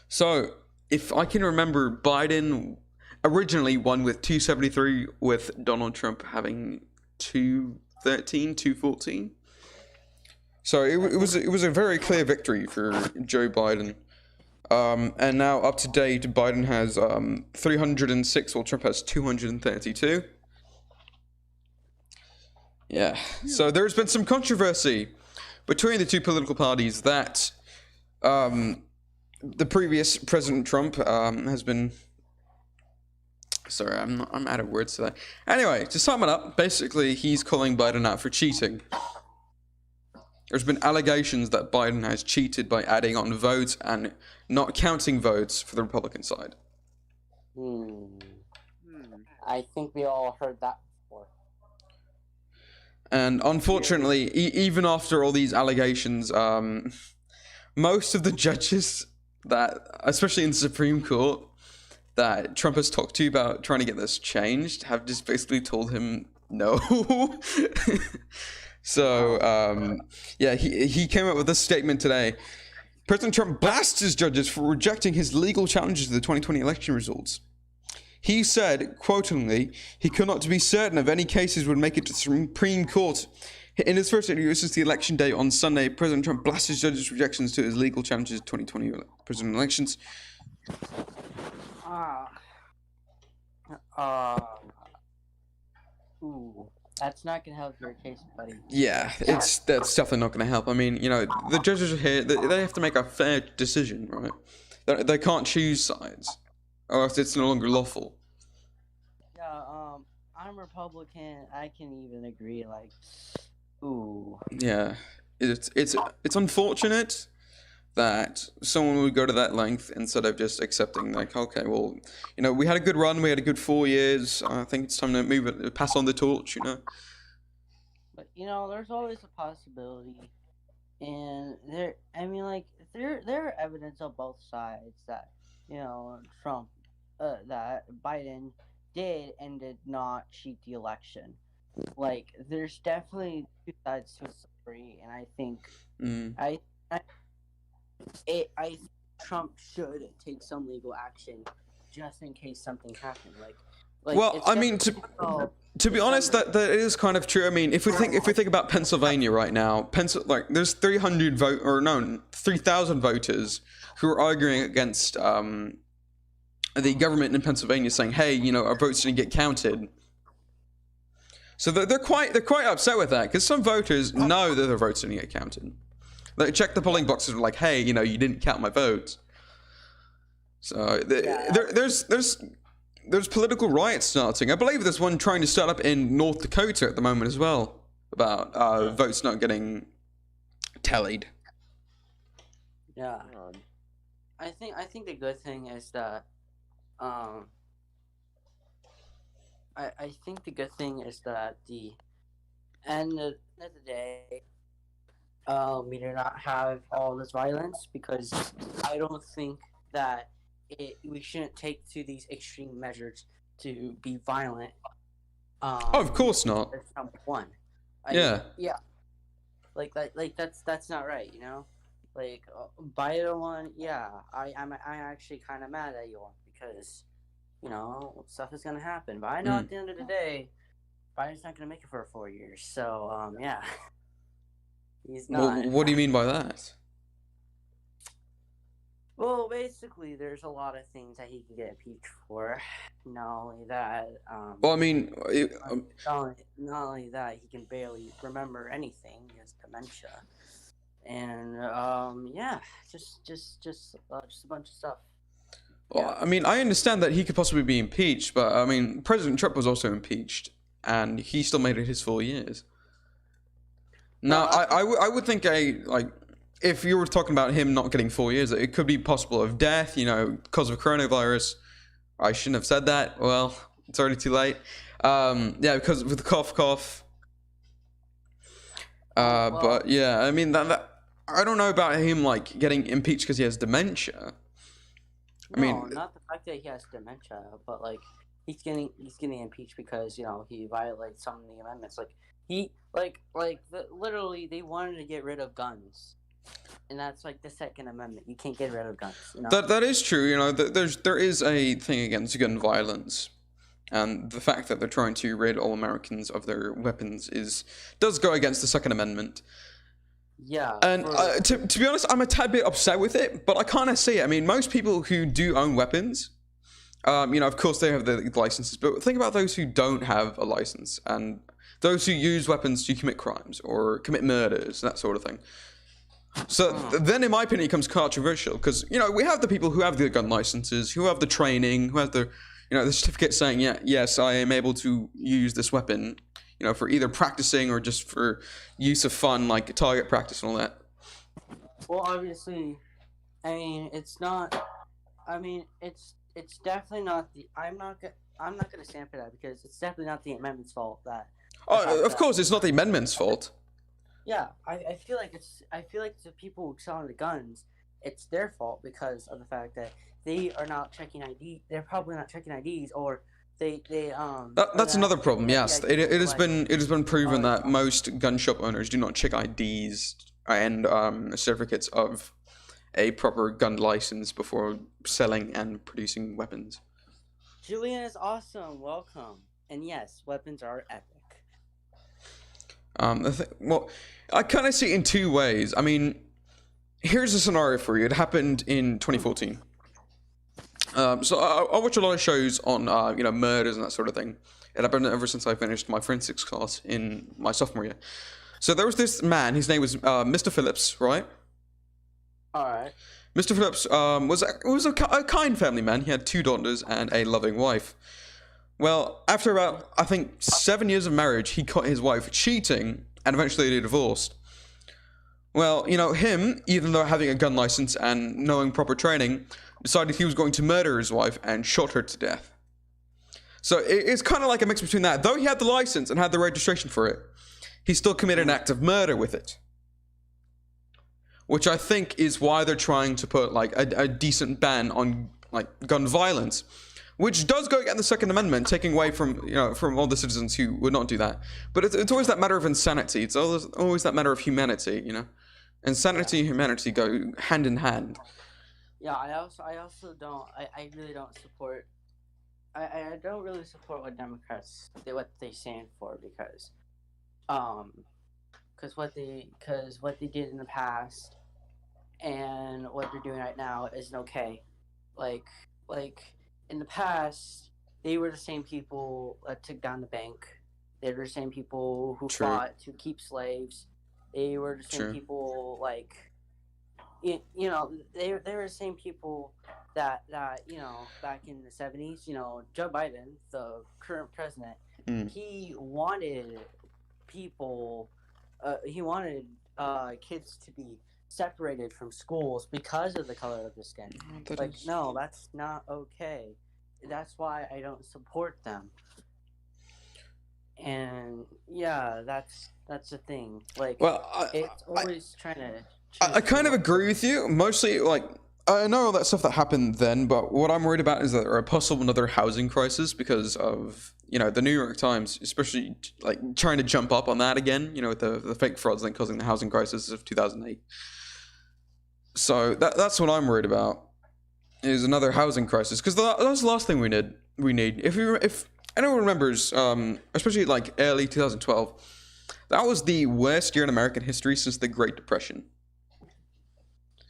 So, if I can remember, Biden originally won with 273, with Donald Trump having 213, 214. So it was a very clear victory for Joe Biden. And now up to date, Biden has 306, while Trump has 232. Yeah. So there's been some controversy between the two political parties that the previous President Trump has been. Sorry, I'm out of words today. Anyway, to sum it up, basically he's calling Biden out for cheating. There's been allegations that Biden has cheated by adding on votes and not counting votes for the Republican side. I think we all heard that before. And unfortunately, even after all these allegations, most of the judges that, especially in the Supreme Court, that Trump has talked to about trying to get this changed, have just basically told him no. So, yeah, he came up with this statement today. President Trump blasts his judges for rejecting his legal challenges to the 2020 election results. He said, quotingly, he could not be certain of any cases would make it to the Supreme Court. In his first interview since the election day on Sunday, President Trump blasted his judges' rejections to his legal challenges to 2020 president elections. Ooh, that's not gonna help your case, buddy. Yeah, that's definitely not going to help. I mean, you know, the judges are here. They have to make a fair decision, right? They can't choose sides, or else it's no longer lawful. Yeah, I'm Republican. I can even agree. Like, ooh. Yeah, it's unfortunate that someone would go to that length instead of just accepting, like, okay, well, you know, we had a good run, we had a good 4 years. I think it's time to move it, pass on the torch, you know. But you know, there's always a possibility, and there are evidence on both sides that, you know, Trump, that Biden did and did not cheat the election. Like, there's definitely two sides to a story, and I think I think Trump should take some legal action just in case something happened. Like well, I mean, to be honest, that is kind of true. I mean, if we think about Pennsylvania right now, there's 3,000 voters who are arguing against the government in Pennsylvania, saying, hey, you know, our votes didn't get counted. So they're quite upset with that because some voters know that their votes didn't get counted. They check the polling boxes and are like, hey, you didn't count my votes. So there's political riots starting. I believe there's one trying to start up in North Dakota at the moment as well about votes not getting tallied. Yeah. I think the good thing is that I think the good thing is that the end of the day we do not have all this violence, because I don't think that we shouldn't take to these extreme measures to be violent. Of course not. That's number one. Yeah. Like that's not right, Like Biden one, I'm actually kind of mad at you all because, stuff is gonna happen. But I know at the end of the day, Biden's not gonna make it for 4 years. So yeah, he's not. Well, what do you mean by that? Well, basically, there's a lot of things that he can get impeached for. Not only that, Well, I mean, not only that, he can barely remember anything. He has dementia, and just a bunch of stuff. Well, I mean, I understand that he could possibly be impeached, but I mean, President Trump was also impeached, and he still made it his 4 years. Now, I would think if you were talking about him not getting 4 years, it could be possible of death, because of coronavirus. I shouldn't have said that. Well, it's already too late. Because with the cough. But yeah, I mean that I don't know about him getting impeached because he has dementia. Not the fact that he has dementia, but he's getting impeached because he violates some of the amendments. Literally they wanted to get rid of guns. And that's the Second Amendment. You can't get rid of guns. That is true. There is a thing against gun violence, and the fact that they're trying to rid all Americans of their weapons does go against the Second Amendment. Yeah. And to be honest, I'm a tad bit upset with it, but I kind of see it. I mean, most people who do own weapons, of course they have the licenses, but think about those who don't have a license and those who use weapons to commit crimes or commit murders, that sort of thing. So then, in my opinion, it becomes controversial because, we have the people who have the gun licenses, who have the training, who have the certificate saying, yes, I am able to use this weapon, for either practicing or just for use of fun, like target practice and all that. Well, obviously, it's definitely not I'm not gonna stand for that because it's definitely not the amendment's fault that. Oh, of course, it's not the amendment's fault. Yeah, I feel like the people who selling the guns, it's their fault because of the fact that they are not checking ID. They're probably not checking IDs, or they That's another problem. Yes, it has been proven that most gun shop owners do not check IDs and certificates of a proper gun license before selling and producing weapons. Julian is awesome. Welcome. And yes, weapons are epic. Well, I kind of see it in two ways. I mean, here's a scenario for you. It happened in 2014. So I watch a lot of shows on, murders and that sort of thing. It happened ever since I finished my forensics class in my sophomore year. So there was this man. His name was Mr. Phillips, right? All right. Mr. Phillips was a kind family man. He had 2 daughters and a loving wife. Well, after about, I think, 7 years of marriage, he caught his wife cheating, and eventually they divorced. Well, him, even though having a gun license and knowing proper training, decided he was going to murder his wife and shot her to death. So it's kind of like a mix between that. Though he had the license and had the registration for it, he still committed an act of murder with it. Which I think is why they're trying to put, a decent ban on, gun violence. Which does go against the Second Amendment, taking away from all the citizens who would not do that. But it's always that matter of insanity. It's always that matter of humanity, Insanity and humanity go hand in hand. Yeah, I also don't. I really don't support. I don't really support what Democrats what they stand for because what they did in the past and what they're doing right now isn't okay. Like in the past, they were the same people that took down the bank. They were the same people who True. fought to keep slaves. They were the same True. people, like, you know, they were the same people that you know, back in the 70s, you know, Joe Biden, the current president, he wanted people, he wanted kids to be separated from schools because of the color of their skin. Like, no, that's not okay. That's why I don't support them. And yeah, that's the thing. Like, well, it's always trying to. I kind of agree with you. Mostly, like, I know all that stuff that happened then, but what I'm worried about is that there are possible another housing crisis because of, you know, the New York Times, especially, like, trying to jump up on that again, you know, with the fake frauds then causing the housing crisis of 2008. So that's what I'm worried about, is another housing crisis, because that's the last thing we need. If anyone remembers, especially like early 2012, that was the worst year in American history since the Great Depression.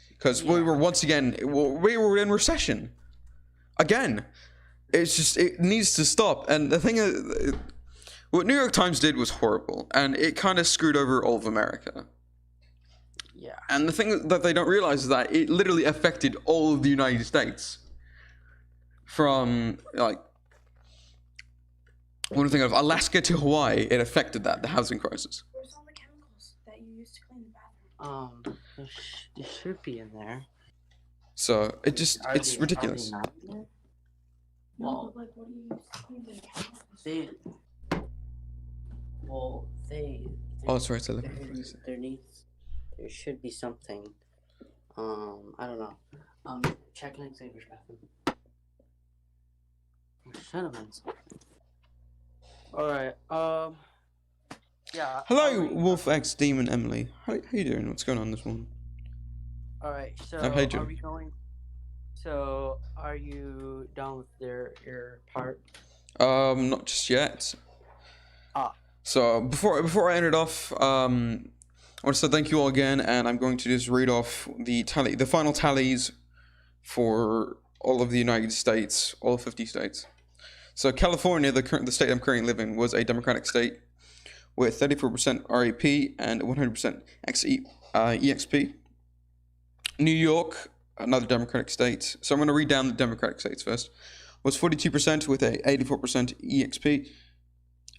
Because we were once again, we were in recession. Again. It's just, it needs to stop. And the thing is, what New York Times did was horrible. And it kind of screwed over all of America. Yeah. And the thing that they don't realize is that it literally affected all of the United States. From, like, one thing of Alaska to Hawaii, it affected that, the housing crisis. Where's all the chemicals that you used to clean the bathroom? There should be in there. So it's ridiculous. Are they not in there? No, but like, what do you use to clean the chemicals? Oh, sorry, there should be something. I don't know. Check in Xavier's bathroom. There should have been something. Alright, yeah. Hello, Wolf X Demon Emily. How you doing? What's going on this morning? Alright, so hey, Joe. are we going? So, are you done with your part? Not just yet. So before I end it off, I want to say thank you all again, and I'm going to just read off the final tallies for all of the United States, all 50 states. So California, the state I'm currently living in, was a Democratic state with 34% RAP and 100% EXP. New York, another Democratic state. So I'm going to read down the Democratic states first. Was 42% with a 84% EXP.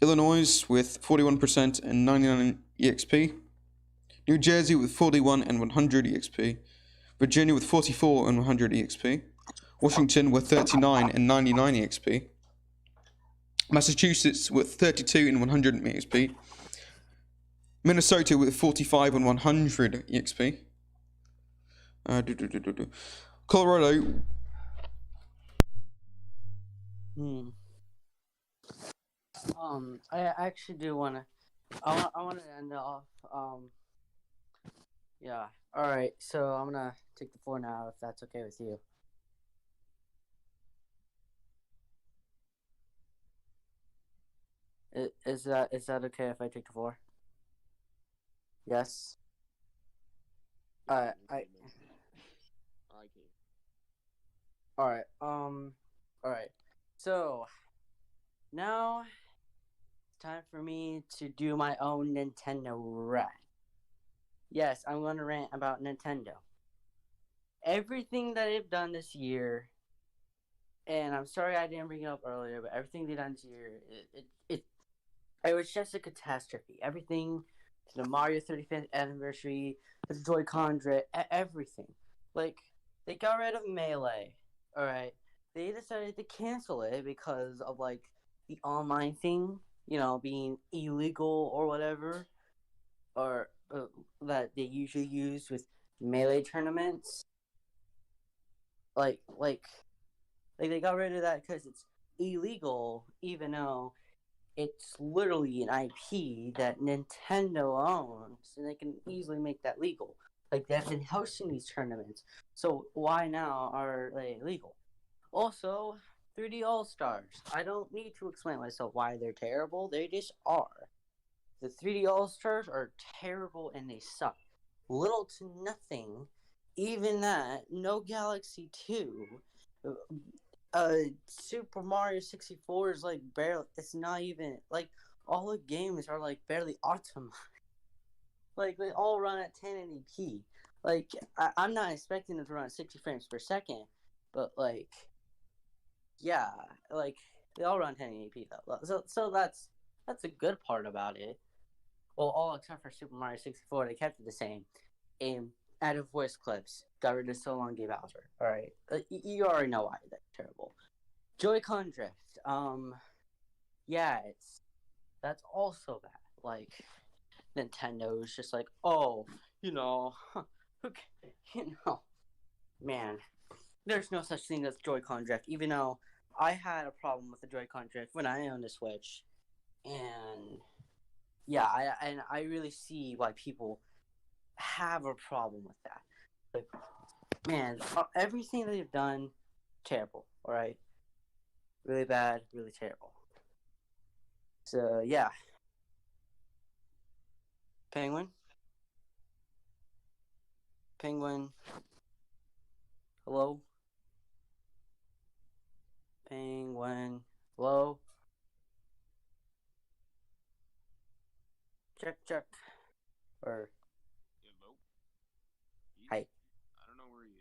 Illinois with 41% and 99 EXP. New Jersey with 41 and 100 EXP. Virginia with 44 and 100 EXP. Washington with 39 and 99 EXP. Massachusetts with 32 and 100 EXP. Minnesota with 45 and 100 EXP. Colorado. I actually do want to. I want to end off. Yeah. All right. So I'm gonna take the floor now, if that's okay with you. Is that okay if I take the floor? Yes. I. All right. All right. So now it's time for me to do my own Nintendo rant. Yes, I'm going to rant about Nintendo. Everything that they've done this year, and I'm sorry I didn't bring it up earlier, but everything they've done this year, it was just a catastrophe. Everything, to the Mario 35th anniversary, the Joy-Con everything. Like, they got rid of Melee, alright? They decided to cancel it because of, like, the online thing, you know, being illegal or whatever, or that they usually use with Melee tournaments. Like they got rid of that because it's illegal, even though it's literally an IP that Nintendo owns, and they can easily make that legal. Like, they've been hosting these tournaments, so why now are they illegal? Also, 3D All-Stars. I don't need to explain myself why they're terrible. They just are. The 3D All-Stars are terrible and they suck. Little to nothing. Even that, no Galaxy 2. Super Mario 64 is like barely. It's not even like all the games are like barely optimized. Like they all run at 1080p. Like I'm not expecting them to run at 60 frames per second, but like, yeah, like they all run 1080p though. So that's a good part about it. Well, all except for Super Mario 64, they kept it the same. And added voice clips, got rid of So Long Gay Bowser. All right, you already know why that's terrible. Joy-Con drift. Yeah, that's also bad. Like Nintendo is just like, oh, man, there's no such thing as Joy-Con drift. Even though I had a problem with the Joy-Con drift when I owned a Switch, and yeah, I really see why people have a problem with that. Like, man, everything they've done, terrible. All right, really bad, really terrible. So yeah, Penguin, hello, Penguin, hello, check, or Hello? hi. I don't know where he is.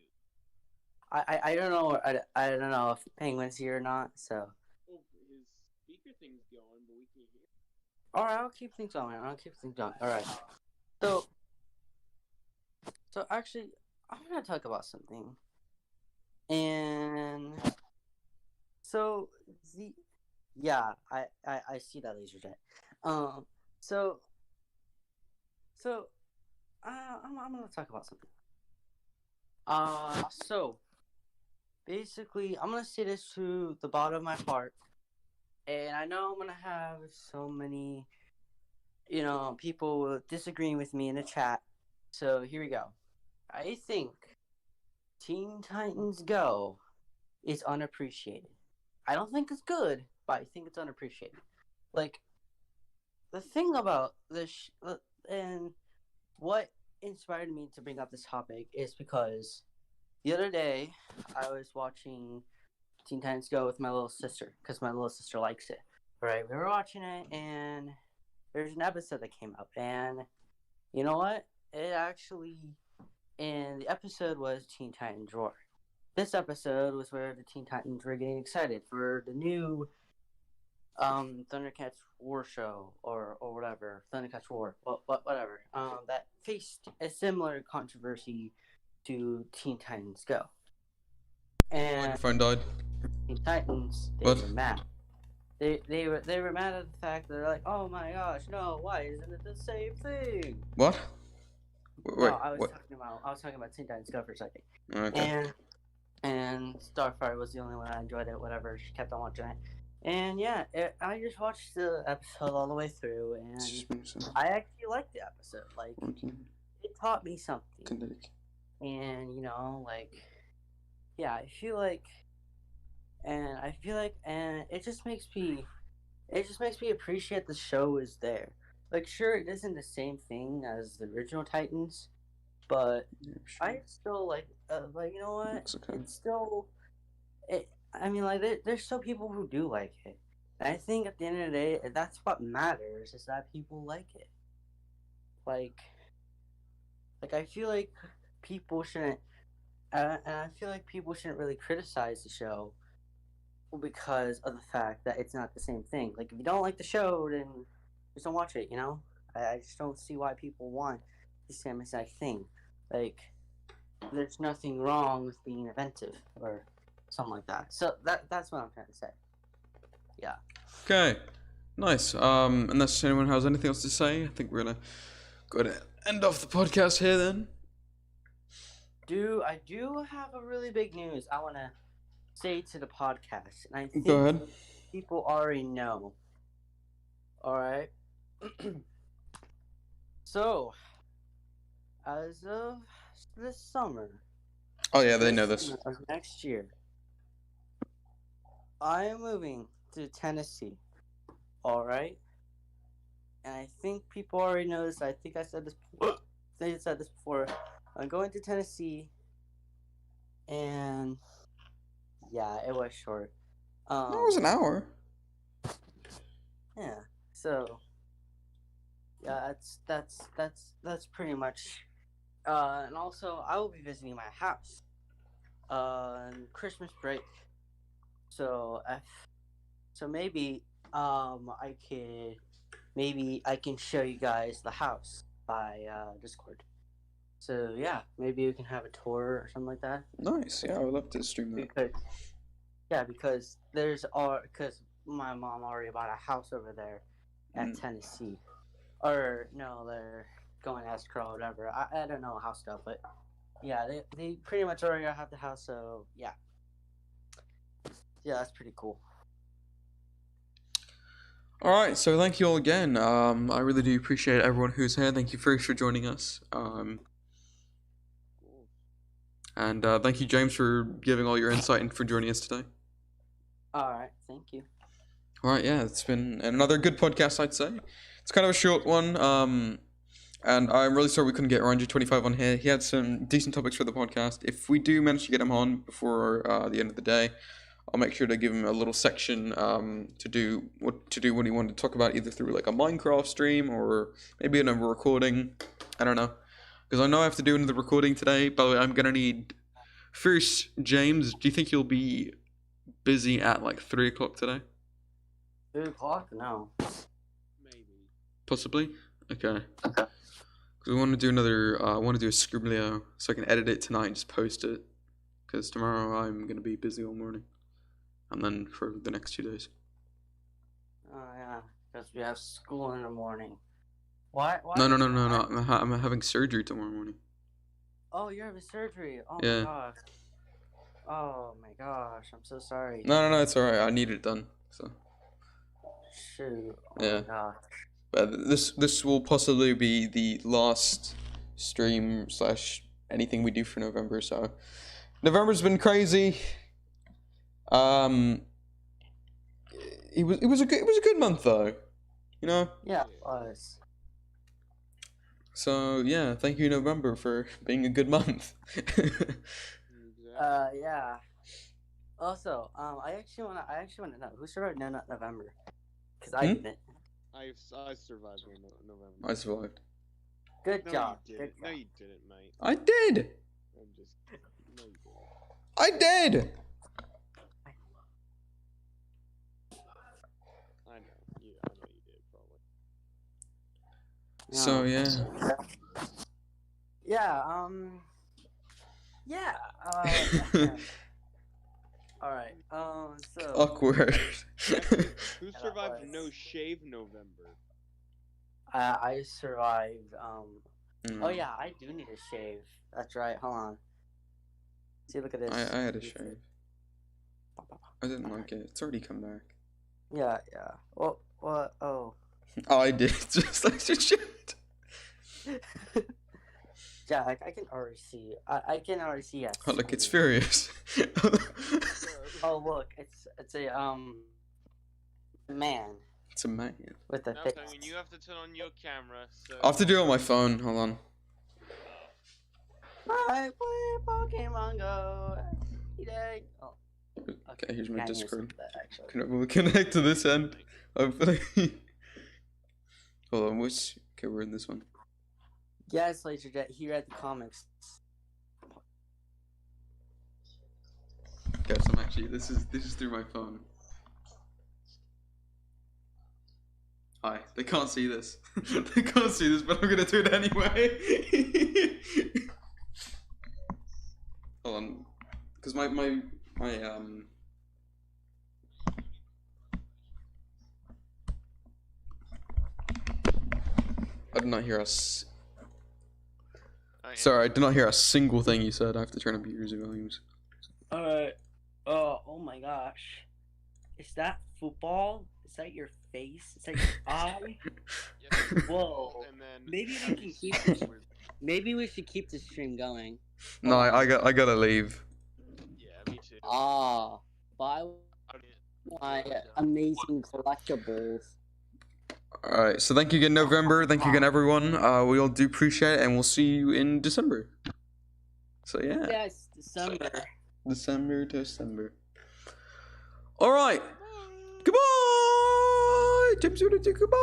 I don't know. I don't know if Penguin's here or not. So. Oh, his speaker thing's going, but we can't hear. All right, I'll keep things going. All right. So actually, I'm gonna talk about something, and so I see that laser jet. So I'm gonna talk about something. So basically, I'm gonna say this to the bottom of my heart, and I know I'm gonna have so many, people disagreeing with me in the chat. So here we go. I think Teen Titans Go is unappreciated. I don't think it's good, but I think it's unappreciated. Like, the thing about this, and what inspired me to bring up this topic is because the other day I was watching Teen Titans Go with my little sister, because my little sister likes it. Right, we were watching it, and there's an episode that came up, and you know what? And the episode was Teen Titans Roar. This episode was where the Teen Titans were getting excited for the new Thundercats War show or whatever, Thundercats War, whatever. That faced a similar controversy to Teen Titans Go. And Microphone died. Teen Titans, they What? were mad. They were mad at the fact that they're like, oh my gosh, no, why isn't it the same thing? What? Wait, No, I was what? talking about Teen Titans Go for a second. Okay. And Starfire was the only one I enjoyed it, whatever. She kept on watching it. And yeah, I just watched the episode all the way through, and I actually liked the episode. Like, it taught me something. And, yeah, I feel like, and it just makes me appreciate the show is there. Like, sure, it isn't the same thing as the original Titans, but I still like, you know what? It's still, there's still people who do like it. And I think at the end of the day, that's what matters, is that people like it. Like I feel like people shouldn't, and I feel like people shouldn't really criticize the show because of the fact that it's not the same thing. Like, if you don't like the show, then just don't watch it, I just don't see why people want the same exact thing. Like, there's nothing wrong with being inventive or something like that. So that's what I'm trying to say. Yeah. Okay. Nice. Unless anyone has anything else to say, I think we're gonna go to end off the podcast here then. I do have a really big news I want to say to the podcast, and I think Go ahead. people already know. All right. So, as of this summer. Oh yeah, they know this. Of next year, I am moving to Tennessee. All right. And I think people already know this. I think I said this. Before. I'm going to Tennessee, and yeah, it was short. That was an hour. Yeah. So yeah, that's pretty much. And also, I will be visiting my house on Christmas break. So maybe I can show you guys the house by Discord. So yeah, maybe we can have a tour or something like that. Nice. Yeah, I would love to stream that. Because my mom already bought a house over there at Tennessee, or no, they're going escrow or whatever. I don't know how stuff, but yeah, they pretty much already have the house. So yeah, that's pretty cool. All right, so thank you all again. I really do appreciate everyone who's here. Thank you first for joining us. And thank you, James, for giving all your insight and for joining us today. All right, thank you. All right, yeah, it's been another good podcast, I'd say. It's kind of a short one, and I'm really sorry we couldn't get Orange25 on here. He had some decent topics for the podcast. If we do manage to get him on before the end of the day, I'll make sure to give him a little section to do what he wanted to talk about, either through like a Minecraft stream or maybe another recording. I don't know, because I know I have to do another recording today. By the way, I'm gonna need first, James. Do you think you'll be busy at like 3 o'clock today? 3 o'clock? No. Maybe. Possibly. Okay. Because I want to do another. I want to do a Scriblio so I can edit it tonight and just post it. Because tomorrow I'm gonna be busy all morning. And then for the next 2 days. Oh yeah, because we have school in the morning. Why? No. I'm having surgery tomorrow morning. Oh, you're having surgery. Oh Yeah. my gosh. Oh my gosh, I'm so sorry. No, it's alright. I need it done. So. Shoot. Oh Yeah. my gosh. But this will possibly be the last stream / anything we do for November. So, November's been crazy. It was a good month though, you know. Yeah, it was. So yeah, thank you November for being a good month. Yeah. Also, I actually wanna know who survived November, because I didn't. I survived November. I survived. Good No, job. you Good didn't. No, job. you didn't, mate. I did. I'm just. No, you didn't. I did. I know you did probably. So yeah. Yeah. Yeah. All right. So. Awkward. Who survived No Shave November? I survived. Mm. Oh yeah, I do need a shave. That's right. Hold on. See, look at this. I had a shave. I didn't like it. It's already come back. Yeah. What? Oh. Oh, I did. Just like your shit. Yeah, I can already see. I can already see. Yes. Oh, look, it's furious. Oh look, it's a man It's a man. with a Now, face. Penguin, you have to turn on your camera. So. I have to do it on my phone. Hold on. I play Pokemon Go every day. Oh. Okay, here's my Can't use Discord. that, actually. We'll connect to this end. Hopefully. Hold on, which? Okay, we're in this one. Yes, LaserJet. He read the comics. Guys, I'm actually. This is through my phone. Hi. They can't see this. They can't see this, but I'm gonna do it anyway. Hold on, because my I did not hear us. Sorry, I did not hear a single thing you said. I have to turn up your user volumes. Alright. Oh my gosh. Is that football? Is that your face? Is that your eye? Whoa. And then Maybe we can keep this. Maybe we should keep the stream going. No, I gotta leave. Yeah, me too. Buy my amazing collectibles. Alright, so thank you again, November. Thank you again, everyone. We all do appreciate it, and we'll see you in December. So, yeah. Yes, December. December. Alright. Goodbye! James, you want to do goodbye?